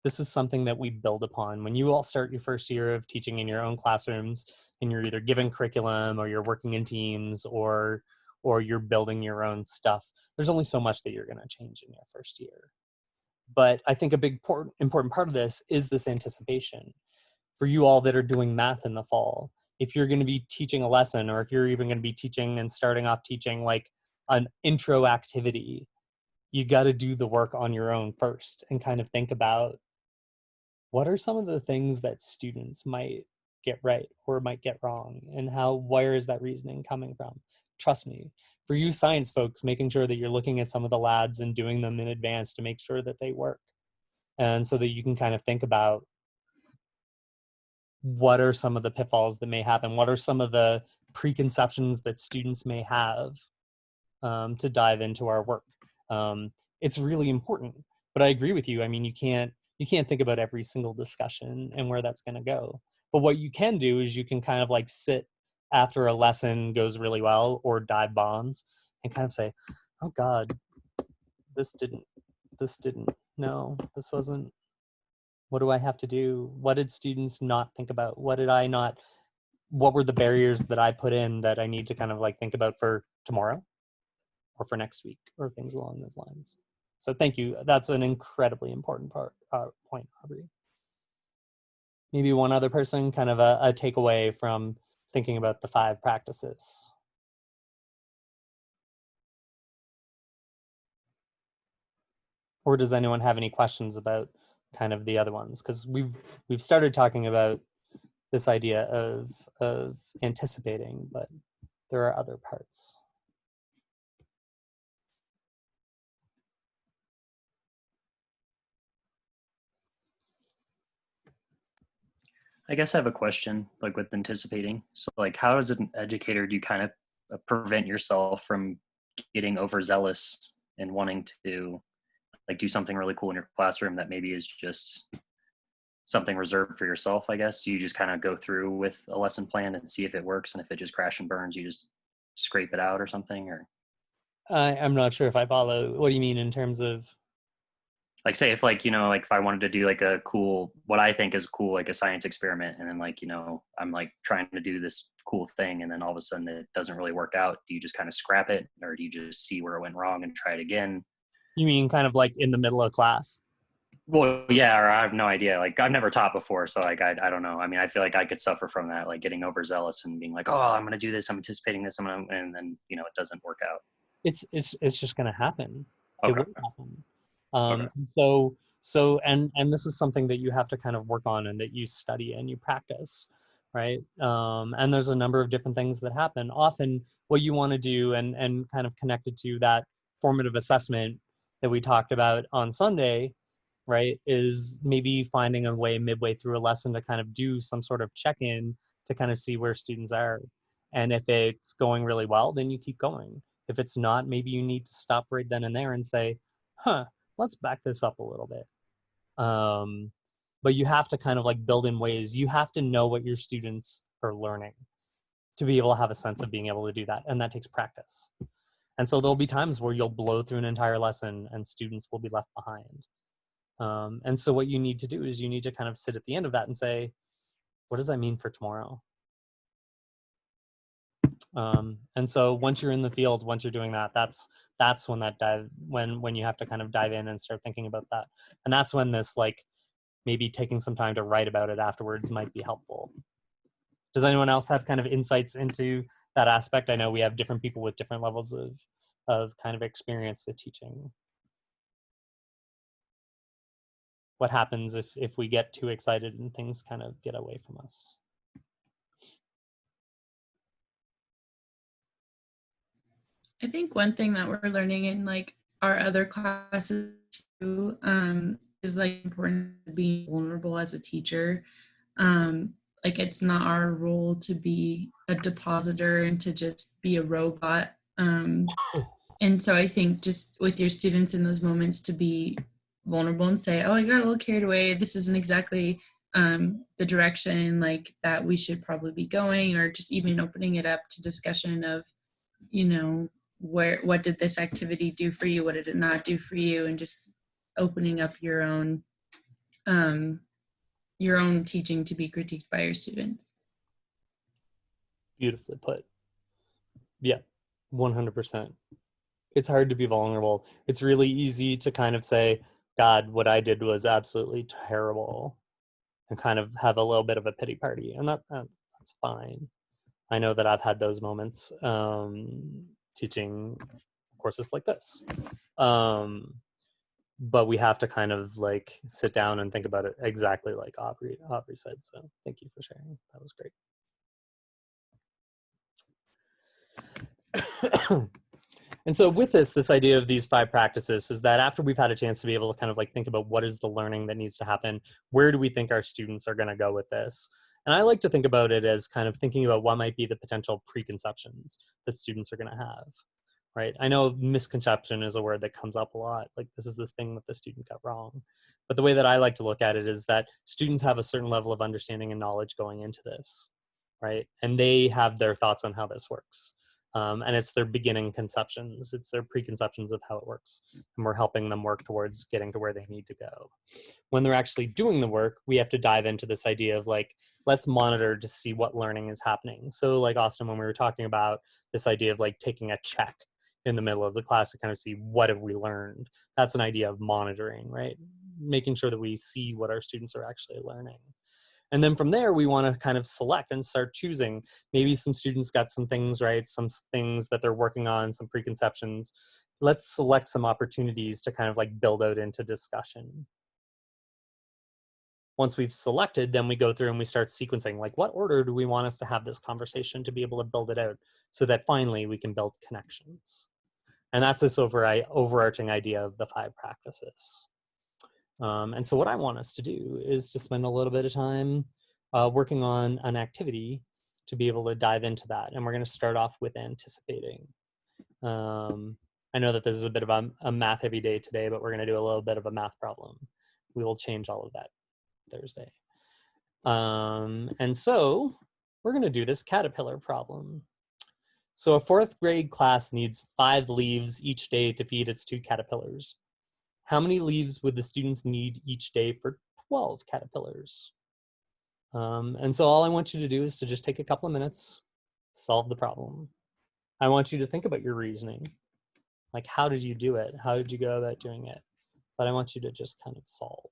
This is something that we build upon. When you all start your first year of teaching in your own classrooms, and you're either given curriculum or you're working in teams or you're building your own stuff, there's only so much that you're going to change in your first year. But I think a big important part of this is this anticipation. For you all that are doing math in the fall, if you're going to be teaching a lesson, or if you're even going to be teaching and starting off teaching like an intro activity, you got to do the work on your own first and kind of think about what are some of the things that students might get right or might get wrong, and where is that reasoning coming from? Trust me, for you science folks, making sure that you're looking at some of the labs and doing them in advance to make sure that they work. And so that you can kind of think about what are some of the pitfalls that may happen? What are some of the preconceptions that students may have to dive into our work? It's really important, but I agree with you. I mean, you can't think about every single discussion and where that's going to go. But what you can do is you can kind of like sit after a lesson goes really well or dive bombs and kind of say, oh God, this didn't, no, this wasn't, what do I have to do? What did students not think about? What were the barriers that I put in that I need to kind of like think about for tomorrow or for next week or things along those lines? So thank you. That's an incredibly important point, Aubrey. Maybe one other person, kind of a takeaway from thinking about the 5 practices. Or does anyone have any questions about kind of the other ones? Because we've started talking about this idea of anticipating, but there are other parts. I guess I have a question, like with anticipating. So like, how as an educator do you kind of prevent yourself from getting overzealous and wanting to like do something really cool in your classroom that maybe is just something reserved for yourself, I guess? Do you just kind of go through with a lesson plan and see if it works, and if it just crash and burns, you just scrape it out or something? Or I'm not sure if I follow. What do you mean in terms of? like, say if like, you know, like if I wanted to do like a cool, what I think is cool, like a science experiment, and then like, you know, I'm like trying to do this cool thing, and then all of a sudden it doesn't really work out. Do you just kind of scrap it, or do you just see where it went wrong and try it again? You mean kind of like in the middle of class? Well, yeah, or I have no idea. Like I've never taught before, so like I don't know. I mean, I feel like I could suffer from that, like getting overzealous and being like, oh, I'm gonna do this, I'm anticipating this, and then you know it doesn't work out. It's just gonna happen. Okay. It will happen. Okay. And this is something that you have to kind of work on and that you study and you practice, right? And there's a number of different things that happen. Often what you want to do and kind of connected to that formative assessment that we talked about on Sunday, right, is maybe finding a way midway through a lesson to kind of do some sort of check-in to kind of see where students are. And if it's going really well, then you keep going. If it's not, maybe you need to stop right then and there and say, let's back this up a little bit. But you have to kind of like build in ways. You have to know what your students are learning to be able to have a sense of being able to do that. And that takes practice. And so there'll be times where you'll blow through an entire lesson and students will be left behind. And so what you need to do is you need to kind of sit at the end of that and say, what does that mean for tomorrow? And so once you're in the field, once you're doing that, that's when when you have to kind of dive in and start thinking about that. And that's when this, like, maybe taking some time to write about it afterwards might be helpful. Does anyone else have kind of insights into that aspect? I know we have different people with different levels of kind of experience with teaching. What happens if we get too excited and things kind of get away from us? I think one thing that we're learning in like our other classes too is like important to be vulnerable as a teacher. Like it's not our role to be a depositor and to just be a robot. And so I think just with your students in those moments to be vulnerable and say, oh, I got a little carried away. This isn't exactly the direction like that we should probably be going, or just even opening it up to discussion of, you know, what did this activity do for you? What did it not do for you? And just opening up your own teaching to be critiqued by your students. Beautifully put. Yeah, 100%. It's hard to be vulnerable. It's really easy to kind of say, God, what I did was absolutely terrible, and kind of have a little bit of a pity party. And that's fine. I know that I've had those moments teaching courses like this. But we have to kind of like sit down and think about it exactly like Aubrey said. So thank you for sharing. That was great. And so with this idea of these 5 practices is that after we've had a chance to be able to kind of like think about what is the learning that needs to happen, where do we think our students are going to go with this? And I like to think about it as kind of thinking about what might be the potential preconceptions that students are going to have, right? I know misconception is a word that comes up a lot. Like, this is this thing that the student got wrong. But the way that I like to look at it is that students have a certain level of understanding and knowledge going into this, right? And they have their thoughts on how this works. And it's their beginning conceptions. It's their preconceptions of how it works. And we're helping them work towards getting to where they need to go. When they're actually doing the work, we have to dive into this idea of like, let's monitor to see what learning is happening. So like Austin, when we were talking about this idea of like taking a check in the middle of the class to kind of see what have we learned, that's an idea of monitoring, right? Making sure that we see what our students are actually learning. And then from there, we want to kind of select and start choosing. Maybe some students got some things right, some things that they're working on, some preconceptions. Let's select some opportunities to kind of like build out into discussion. Once we've selected, then we go through and we start sequencing, like what order do we want us to have this conversation to be able to build it out so that finally we can build connections. And that's this overarching idea of the 5 practices. And so what I want us to do is to spend a little bit of time working on an activity to be able to dive into that. And we're going to start off with anticipating. I know that this is a bit of a math heavy day today, but we're going to do a little bit of a math problem. We will change all of that Thursday. And so we're going to do this caterpillar problem. So a 4th grade class needs 5 leaves each day to feed its 2 caterpillars. How many leaves would the students need each day for 12 caterpillars? And so all I want you to do is to just take a couple of minutes, solve the problem. I want you to think about your reasoning. Like, how did you do it? How did you go about doing it? But I want you to just kind of solve.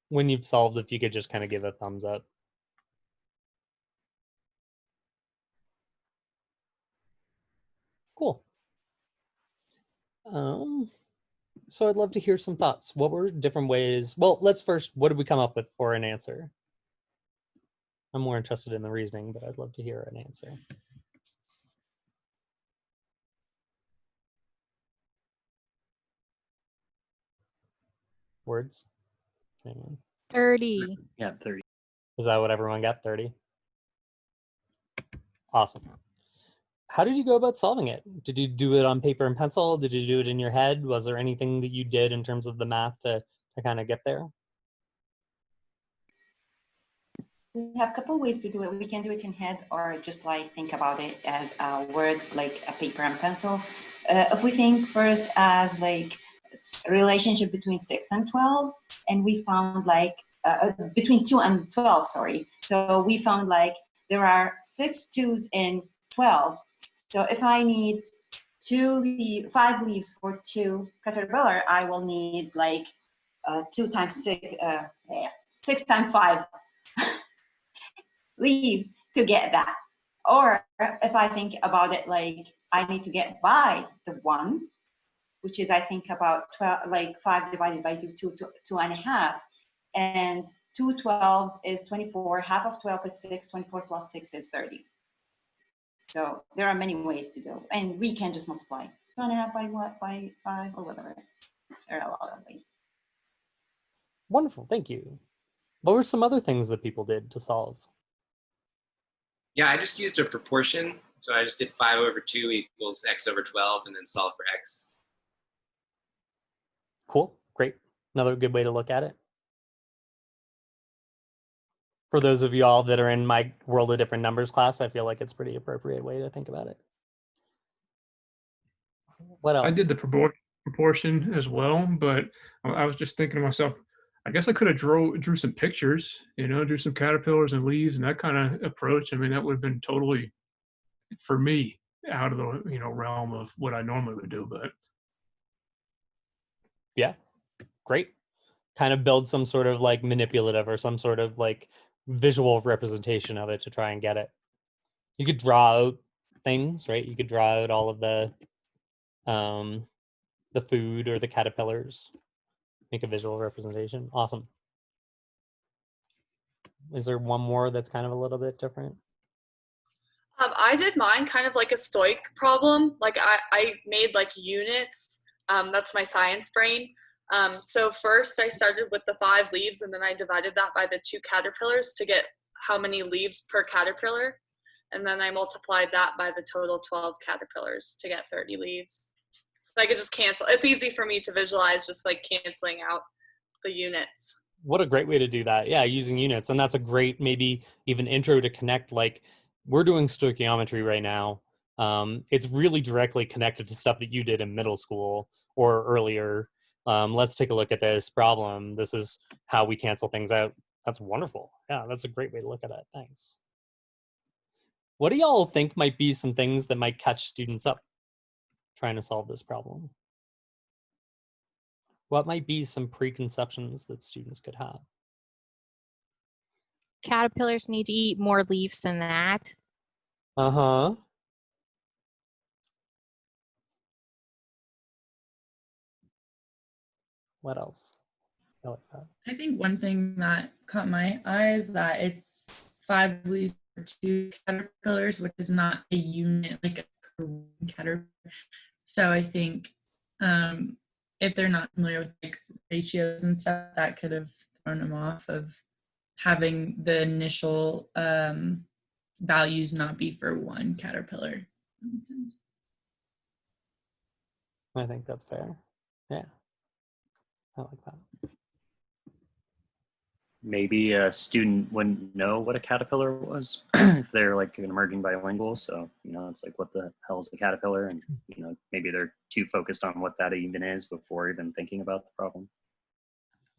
When you've solved, if you could just kind of give a thumbs up. Cool. So I'd love to hear some thoughts. What were different ways? Well, let's first, what did we come up with for an answer? I'm more interested in the reasoning, but I'd love to hear an answer. Words? Anyone? 30. Yeah, 30. Is that what everyone got? 30? Awesome. How did you go about solving it? Did you do it on paper and pencil? Did you do it in your head? Was there anything that you did in terms of the math to kind of get there? We have a couple ways to do it. We can do it in head or just like think about it as a word, like a paper and pencil. If we think first as like relationship between 6 and 12, and we found like between 2 and 12, sorry. So we found like there are 6 2s in 12. So if I need 5 leaves for 2 caterpillar, I will need like 2 times 6, 6 times 5 leaves to get that. Or if I think about it like I need to get by the 1, which is I think about 12, like 5 divided by 2, 2.5, and 2 12s is 24, half of 12 is 6, 24 plus 6 is 30. So there are many ways to go, and we can just multiply 2.5 by what, by 5 or whatever. There are a lot of ways. Wonderful, thank you. What were some other things that people did to solve? Yeah, I just used a proportion. So I just did 5 over 2 equals x over 12 and then solve for x. Cool, great. Another good way to look at it. For those of you all that are in my World of Different Numbers class, I feel like it's a pretty appropriate way to think about it. What else? I did the proportion as well, but I was just thinking to myself, I guess I could have drew some pictures, you know, drew some caterpillars and leaves and that kind of approach. I mean, that would have been totally for me, out of the realm of what I normally would do. But yeah, great. Kind of build some sort of like manipulative or some sort of like visual representation of it to try and get it. You could draw out things, right? You could draw out all of the food or the caterpillars, make a visual representation. Awesome. Is there one more that's kind of a little bit different? I did mine kind of like a stoic problem. Like I made like units. That's my science brain. So first I started with the 5 leaves, and then I divided that by the 2 caterpillars to get how many leaves per caterpillar. And then I multiplied that by the total 12 caterpillars to get 30 leaves. So I could just cancel. It's easy for me to visualize just like canceling out the units. What a great way to do that. Yeah, using units. And that's a great maybe even intro to connect. Like we're doing stoichiometry right now. It's really directly connected to stuff that you did in middle school or earlier. Let's take a look at this problem. This is how we cancel things out. That's wonderful. Yeah, that's a great way to look at it. Thanks. What do y'all think might be some things that might catch students up trying to solve this problem? What might be some preconceptions that students could have? Caterpillars need to eat more leaves than that. Uh-huh. What else? I like that. I think one thing that caught my eye is that it's 5 leaves for 2 caterpillars, which is not a unit like a caterpillar. So I think if they're not familiar with like ratios and stuff, that could have thrown them off of having the initial values not be for 1 caterpillar. I think that's fair. Yeah. I like that. Maybe a student wouldn't know what a caterpillar was if they're like an emerging bilingual. So, it's like, what the hell is a caterpillar? And, maybe they're too focused on what that even is before even thinking about the problem.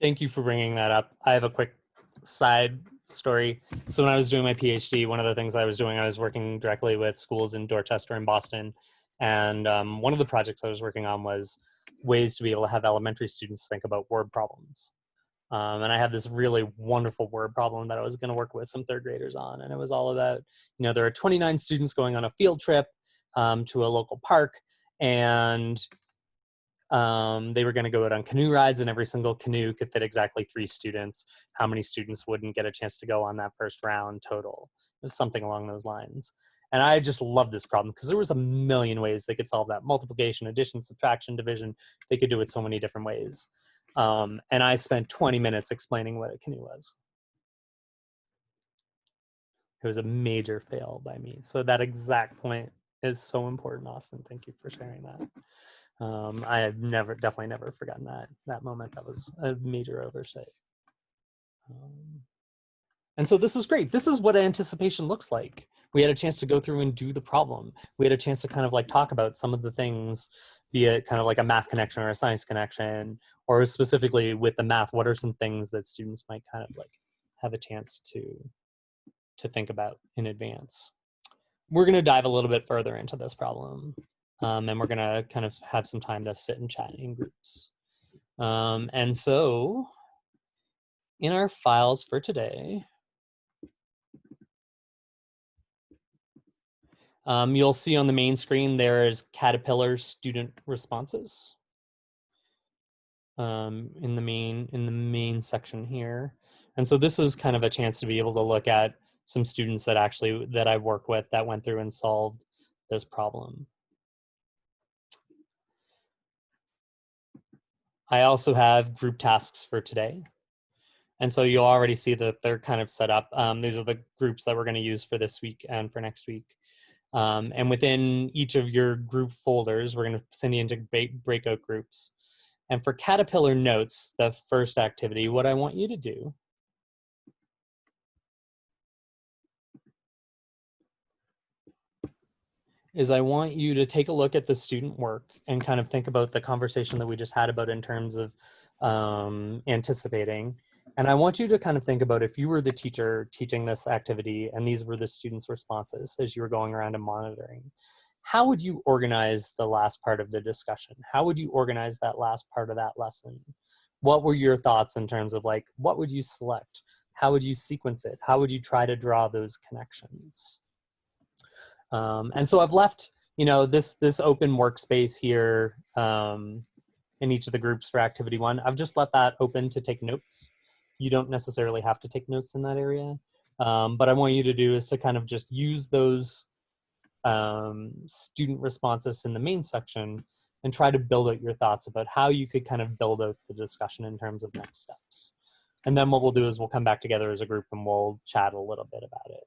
Thank you for bringing that up. I have a quick side story. So when I was doing my PhD, one of the things I was doing, I was working directly with schools in Dorchester and Boston. And one of the projects I was working on was ways to be able to have elementary students think about word problems. And I had this really wonderful word problem that I was going to work with some 3rd graders on. And it was all about, there are 29 students going on a field trip to a local park. And they were going to go out on canoe rides, and every single canoe could fit exactly 3 students. How many students wouldn't get a chance to go on that first round total? It was something along those lines. And I just loved this problem because there was a million ways they could solve that. Multiplication, addition, subtraction, division. They could do it so many different ways. And I spent 20 minutes explaining what a canoe was. It was a major fail by me. So that exact point is so important, Austin. Thank you for sharing that. I have definitely never forgotten that moment. That was a major oversight. And so this is great. This is what anticipation looks like. We had a chance to go through and do the problem. We had a chance to kind of like talk about some of the things, be it kind of like a math connection or a science connection, or specifically with the math, what are some things that students might kind of like have a chance to think about in advance. We're going to dive a little bit further into this problem. And we're going to kind of have some time to sit and chat in groups. And so in our files for today, you'll see on the main screen there is Caterpillar student responses in the main section here. And so this is kind of a chance to be able to look at some students that I've worked with that went through and solved this problem. I also have group tasks for today. And so you'll already see that they're kind of set up. These are the groups that we're going to use for this week and for next week. And within each of your group folders, we're going to send you into breakout groups. And for Caterpillar Notes, the first activity, what I want you to do is I want you to take a look at the student work and kind of think about the conversation that we just had about in terms of anticipating, And I want you to kind of think about if you were the teacher teaching this activity and these were the students' responses as you were going around and monitoring, how would you organize the last part of the discussion? How would you organize that last part of that lesson? What were your thoughts in terms of like, what would you select? How would you sequence it? How would you try to draw those connections? And so I've left, you know, this open workspace here in each of the groups for activity 1. I've just let that open to take notes. You don't necessarily have to take notes in that area. But I want you to do is to kind of just use those student responses in the main section and try to build out your thoughts about how you could kind of build out the discussion in terms of next steps. And then what we'll do is we'll come back together as a group and we'll chat a little bit about it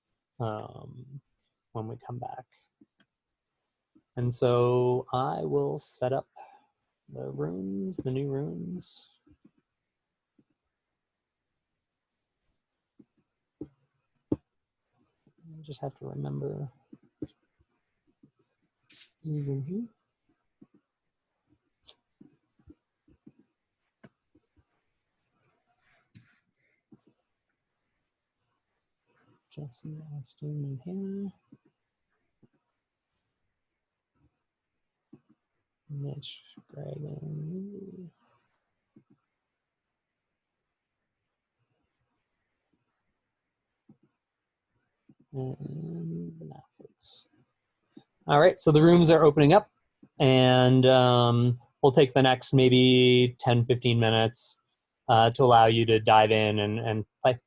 when we come back. And so I will set up the rooms, the new rooms. I just have to remember using here. Jesse, Austin, and Hannah. Mitch, Greg, and Lindsay. And the math folks. All right, so the rooms are opening up, and we'll take the next maybe 10, 15 minutes to allow you to dive in and play.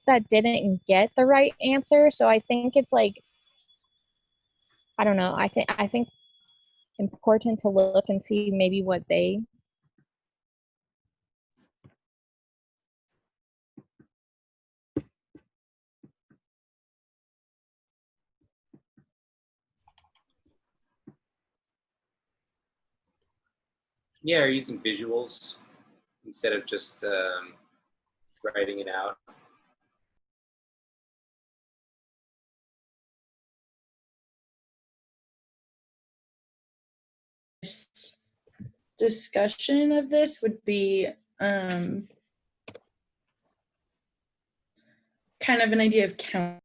That didn't get the right answer, so I think it's like, I don't know, I think important to look and see maybe what they Yeah, or using visuals instead of just writing it out. Discussion of this would be kind of an idea of count.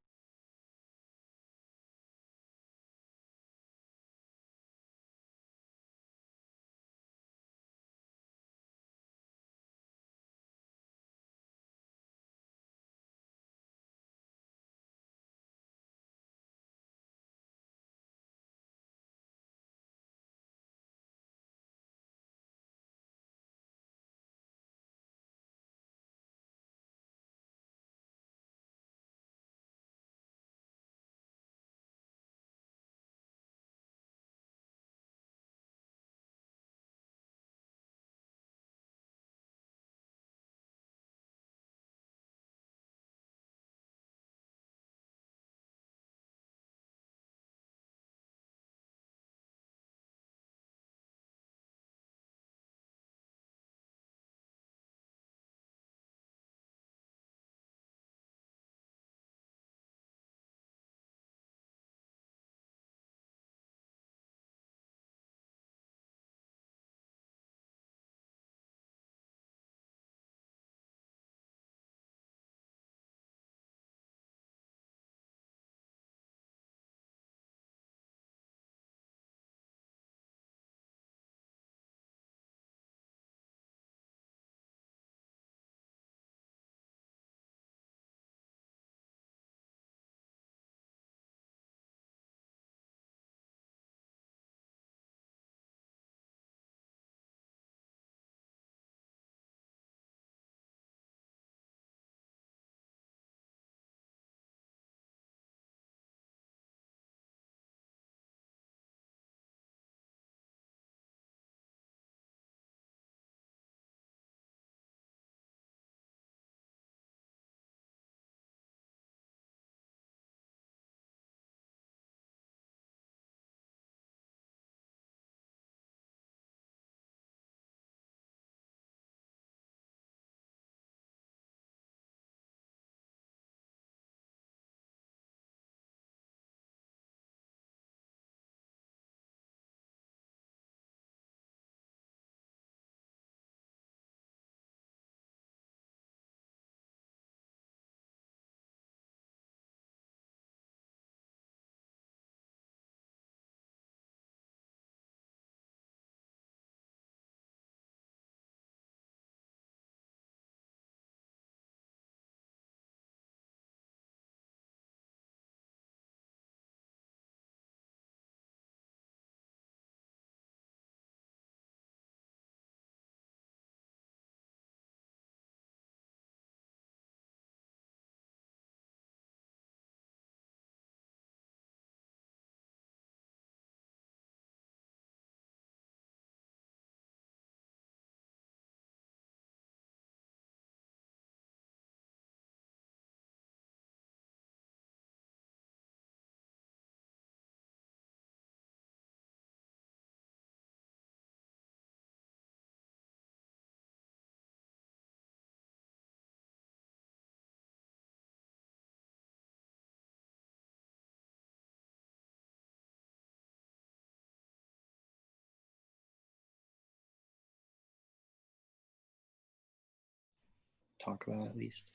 talk about at least?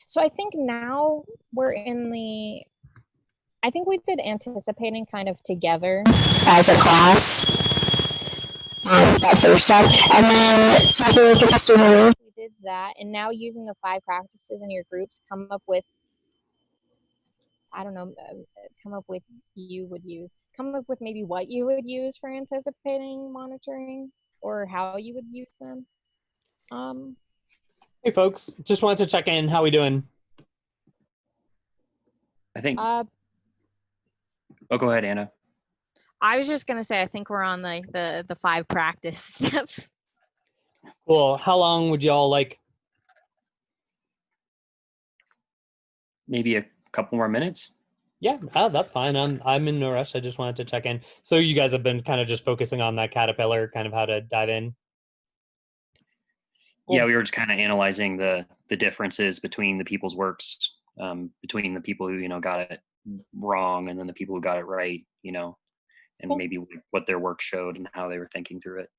So I think now we're in the, I think we did anticipating kind of together as a class. That first step, and then taking a look at the student rooms. We did that, and now using the 5 practices in your groups, come up with, I don't know, come up with maybe what you would use for anticipating monitoring or how you would use them. Hey folks, just wanted to check in. How we doing? I think. Oh, go ahead, Anna. I was just gonna say, I think we're on like the 5 practice steps. Cool. How long would y'all like? Maybe a couple more minutes. Yeah, that's fine. I'm in no rush. I just wanted to check in. So you guys have been kind of just focusing on that caterpillar, kind of how to dive in. Cool. Yeah, we were just kind of analyzing the differences between the people's works, between the people who got it wrong and then the people who got it right, and Cool. maybe what their work showed and how they were thinking through it.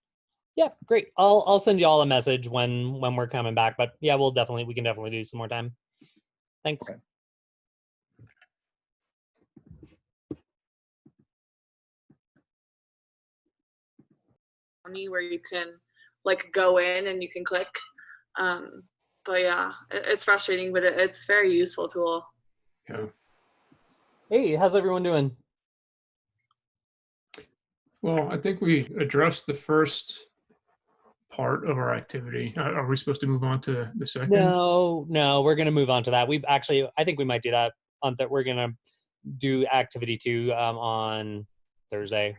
Yeah, great. I'll send you all a message when we're coming back. But yeah, we can definitely do some more time. Thanks. Okay. Where you can like go in and you can click. But yeah, it's frustrating, but it's a very useful tool. Yeah. Hey, how's everyone doing? Well, I think we addressed the first part of our activity. Are we supposed to move on to the second? No, we're going to move on to that. I think we might do that on that. We're going to do activity 2 on Thursday,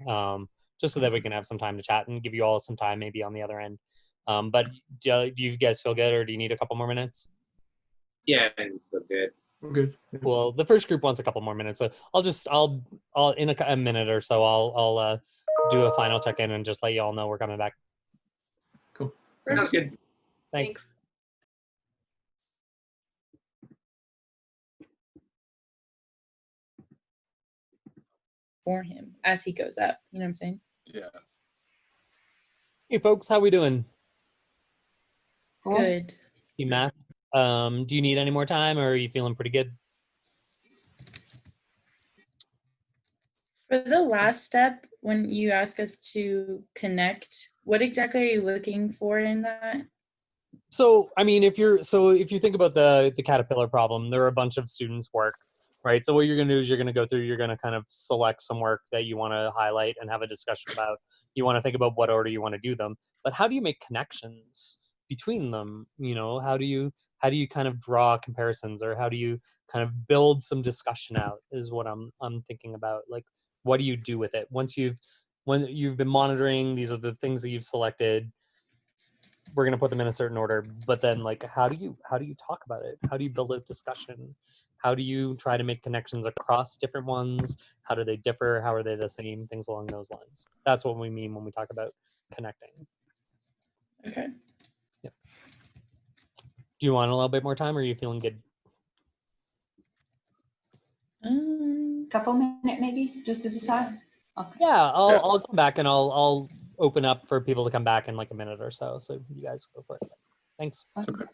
just so that we can have some time to chat and give you all some time maybe on the other end. But do you guys feel good, or do you need a couple more minutes? Yeah, I feel good. We're good. Well, the first group wants a couple more minutes, so I'll in a minute or so I'll do a final check-in and just let you all know we're coming back. Cool. Sounds good. Thanks. For him as he goes up. You know what I'm saying? Yeah. Hey folks, how we doing? Good. Hey Matt, do you need any more time, or are you feeling pretty good? For the last step, when you ask us to connect, what exactly are you looking for in that? So, I mean, if you think about the caterpillar problem, there are a bunch of students' work, right? So what you're going to do is you're going to go through, you're going to kind of select some work that you want to highlight and have a discussion about. You want to think about what order you want to do them, but how do you make connections between them? How do you kind of draw comparisons, or how do you kind of build some discussion out is what I'm thinking about. Like, what do you do with it when you've been monitoring? These are the things that you've selected. We're going to put them in a certain order, but then like, how do you talk about it? How do you build a discussion? How do you try to make connections across different ones? How do they differ? How are they the same? Things along those lines. That's what we mean when we talk about connecting. Okay. Yep. Do you want a little bit more time, or are you feeling good? Couple minutes maybe, just to decide. Okay. Yeah, I'll come back and I'll open up for people to come back in like a minute or so. So you guys go for it. Thanks. Okay.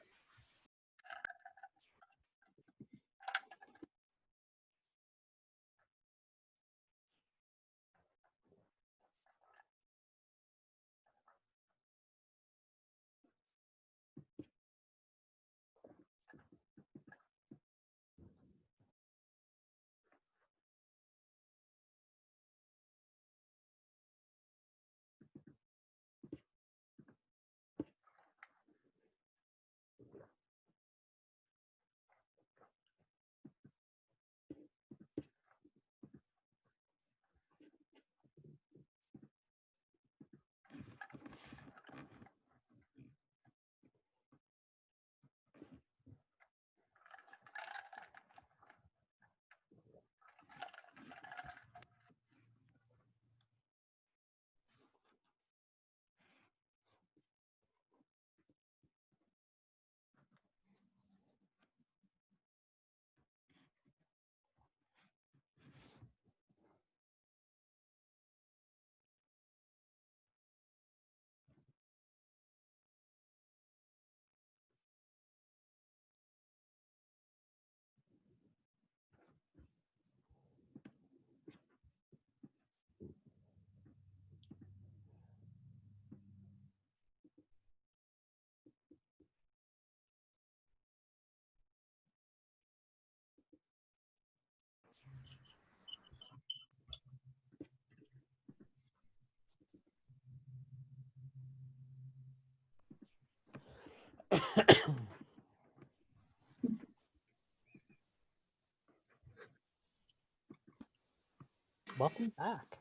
welcome back.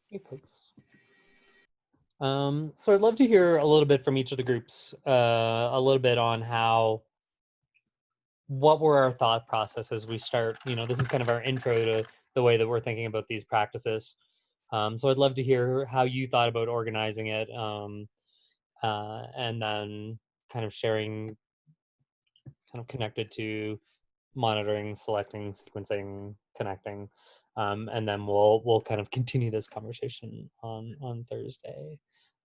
Hey, folks. So I'd love to hear a little bit from each of the groups, a little bit on what were our thought processes we start, this is kind of our intro to the way that we're thinking about these practices. So I'd love to hear how you thought about organizing it, and then kind of sharing, kind of connected to monitoring, selecting, sequencing, connecting, and then we'll kind of continue this conversation on Thursday,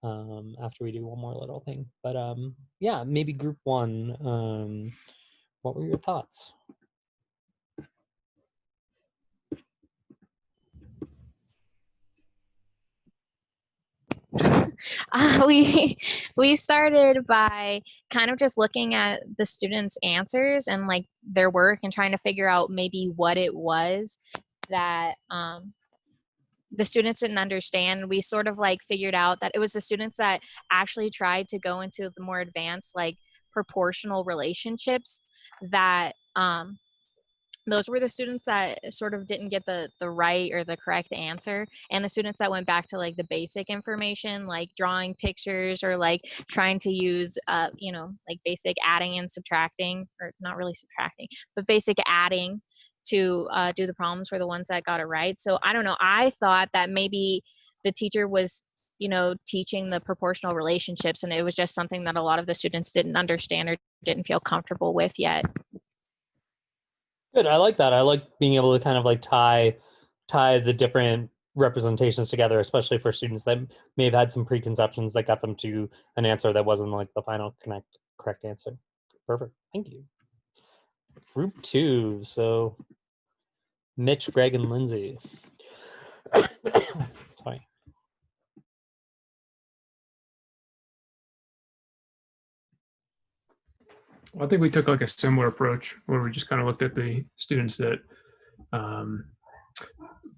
after we do one more little thing. But yeah, maybe group one, what were your thoughts? We started by kind of just looking at the students' answers and like their work and trying to figure out maybe what it was that the students didn't understand. We sort of like figured out that it was the students that actually tried to go into the more advanced like proportional relationships that those were the students that sort of didn't get the right or the correct answer, and the students that went back to like the basic information, like drawing pictures or like trying to use like basic adding and subtracting, or not really subtracting, but basic adding to do the problems, were the ones that got it right. So I don't know, I thought that maybe the teacher was teaching the proportional relationships, and it was just something that a lot of the students didn't understand or didn't feel comfortable with yet. Good. I like that. I like being able to kind of like tie the different representations together, especially for students that may have had some preconceptions that got them to an answer that wasn't like the final correct answer. Perfect. Thank you. Group two. So Mitch, Greg, and Lindsay. Sorry. I think we took like a similar approach where we just kind of looked at the students that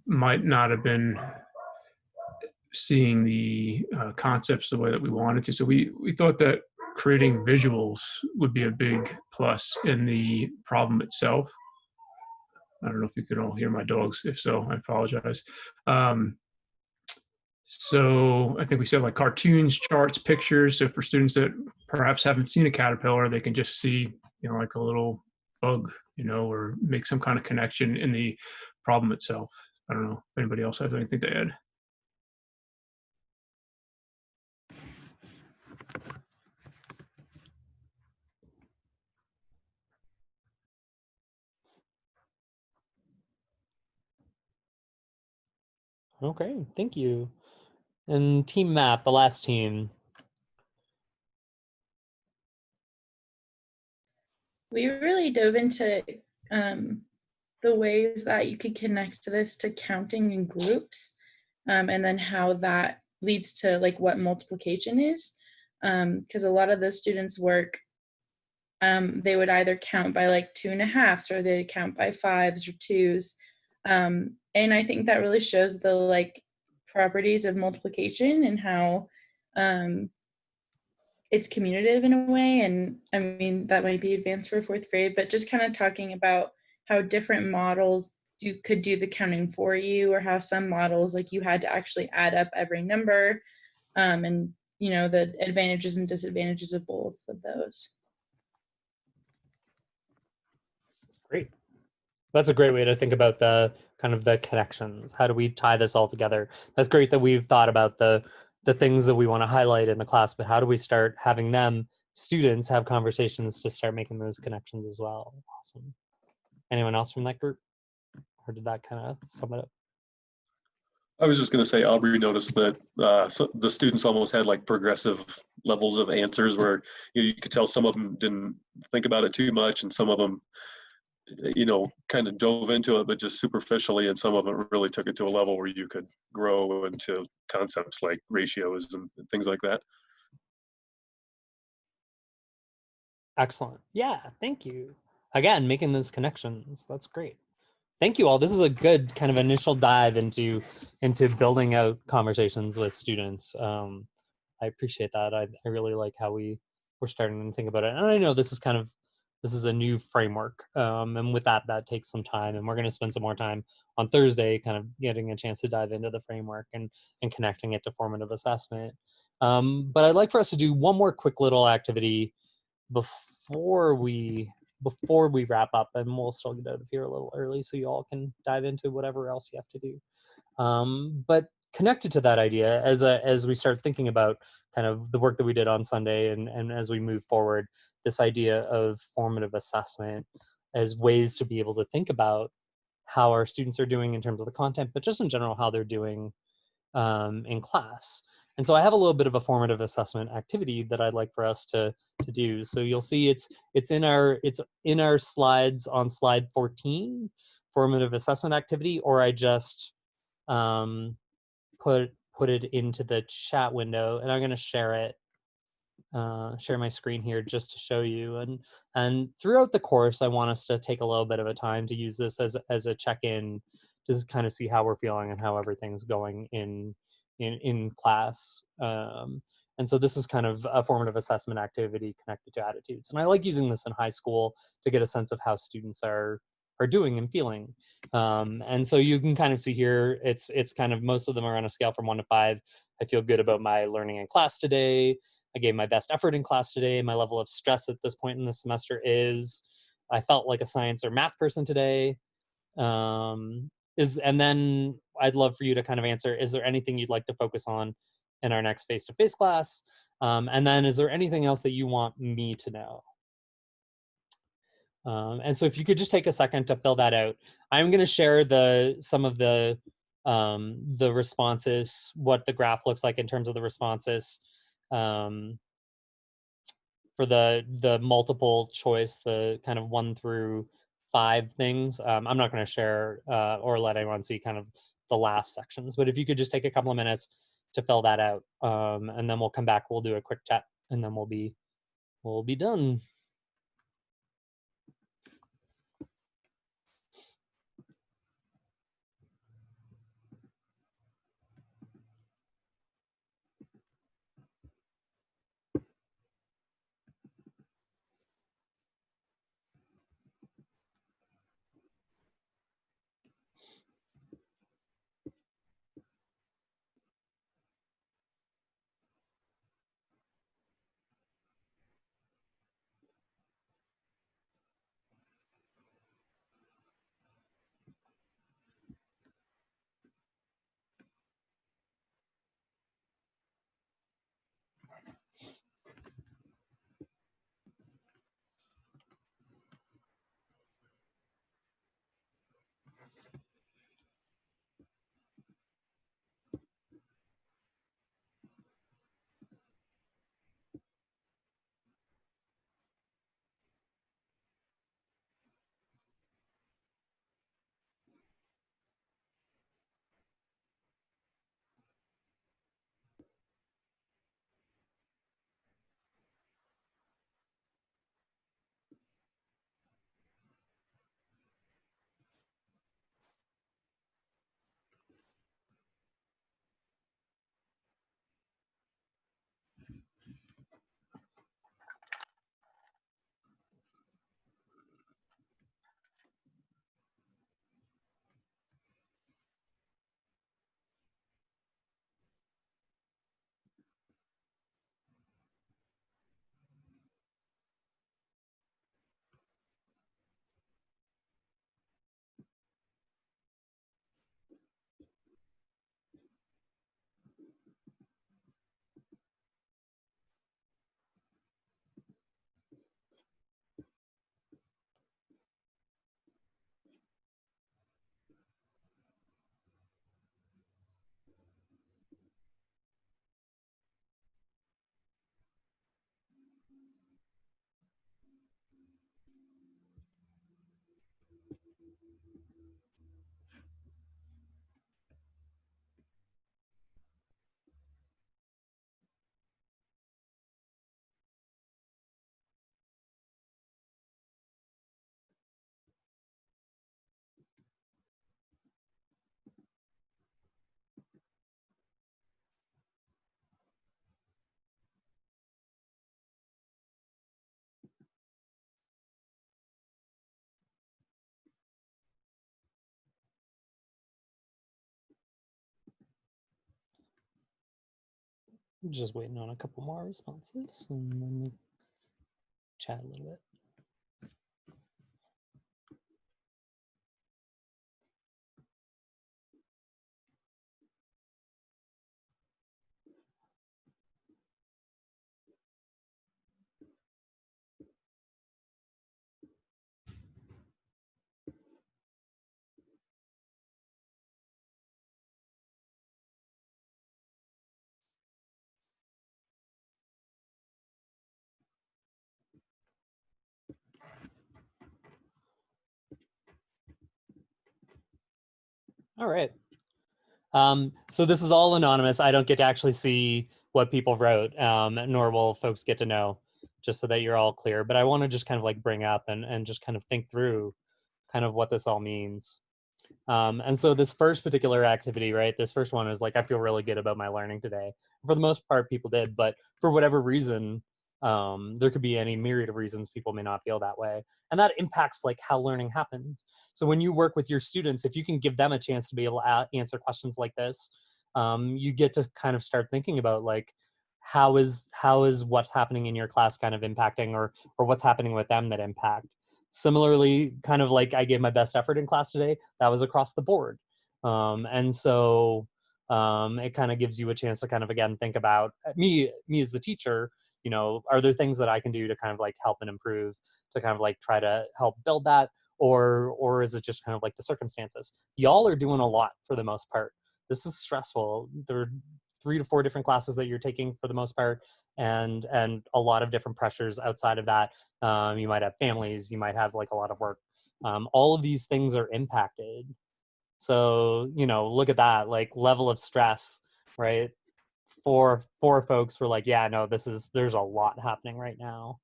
might not have been seeing the concepts the way that we wanted to. So we thought that creating visuals would be a big plus in the problem itself. I don't know if you can all hear my dogs. If so, I apologize. So I think we said like cartoons, charts, pictures. So for students that perhaps haven't seen a caterpillar, they can just see, like a little bug, or make some kind of connection in the problem itself. I don't know if anybody else has anything to add. Okay, thank you. And team math, the last team. We really dove into the ways that you could connect this to counting in groups, and then how that leads to like what multiplication is, because a lot of the students' work, they would either count by like 2.5s or they'd count by 5s or 2s, and I think that really shows the like properties of multiplication and how it's commutative in a way. And I mean, that might be advanced for 4th grade, but just kind of talking about how different models could do the counting for you, or how some models, like you had to actually add up every number, and the advantages and disadvantages of both of those. Great. That's a great way to think about the kind of the connections. How do we tie this all together? That's great that we've thought about the things that we want to highlight in the class, but how do we start having students have conversations to start making those connections as well? Awesome. Anyone else from that group? Or did that kind of sum it up? I was just going to say, Aubrey noticed that the students almost had like progressive levels of answers where you could tell some of them didn't think about it too much, and some of them kind of dove into it, but just superficially, and some of them really took it to a level where you could grow into concepts like ratios and things like that. Excellent. Yeah, thank you. Again, making those connections. That's great. Thank you all. This is a good kind of initial dive into building out conversations with students. I appreciate that. I really like how we're starting to think about it. And I know this is kind of a new framework. And with that, that takes some time, and we're going to spend some more time on Thursday kind of getting a chance to dive into the framework and connecting it to formative assessment. But I'd like for us to do one more quick little activity before we wrap up, and we'll still get out of here a little early so you all can dive into whatever else you have to do. But connected to that idea, as we start thinking about kind of the work that we did on Sunday, and as we move forward, this idea of formative assessment as ways to be able to think about how our students are doing in terms of the content, but just in general how they're doing in class. And so I have a little bit of a formative assessment activity that I'd like for us to do. So you'll see it's in our slides on slide 14, formative assessment activity, or I just put it into the chat window, and I'm going to share it, share my screen here just to show you. And throughout the course, I want us to take a little bit of a time to use this as a check-in to kind of see how we're feeling and how everything's going in class. And so this is kind of a formative assessment activity connected to attitudes. And I like using this in high school to get a sense of how students are doing and feeling. And so you can kind of see here, it's kind of, most of them are on a scale from 1 to 5. I feel good about my learning in class today. I gave my best effort in class today. My level of stress at this point in the semester is, I felt like a science or math person today. And then I'd love for you to kind of answer, is there anything you'd like to focus on in our next face-to-face class? And then is there anything else that you want me to know? And so if you could just take a second to fill that out. I'm going to share some of the responses, what the graph looks like in terms of the responses for the multiple choice, the kind of 1 through 5 things. I'm not going to share or let anyone see kind of the last sections, but if you could just take a couple of minutes to fill that out, and then we'll come back, we'll do a quick chat, and then we'll be done. Just waiting on a couple more responses, and then we chat a little bit. All right. So this is all anonymous. I don't get to actually see what people wrote, nor will folks get to know, just so that you're all clear. But I want to just kind of like bring up and just kind of think through kind of what this all means. And so this first particular activity, right, this first one is like, I feel really good about my learning today. For the most part, people did, but for whatever reason, there could be any myriad of reasons people may not feel that way. And that impacts like how learning happens. So when you work with your students, if you can give them a chance to be able to answer questions like this, you get to kind of start thinking about like, how is what's happening in your class kind of impacting, or what's happening with them that impact. Similarly, kind of like I gave my best effort in class today, that was across the board. And so it kind of gives you a chance to kind of, again, think about me as the teacher, you know, are there things that I can do to kind of like help and improve, to kind of like try to help build that? Or is it just kind of like the circumstances? Y'all are doing a lot for the most part. This is stressful. There are 3 to 4 different classes that you're taking for the most part, and a lot of different pressures outside of that. You might have families, you might have like a lot of work. All of these things are impacted. So, you know, look at that, like level of stress, right? For folks were like, yeah, no, there's a lot happening right now.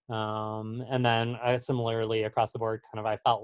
And then similarly across the board, kind of, I felt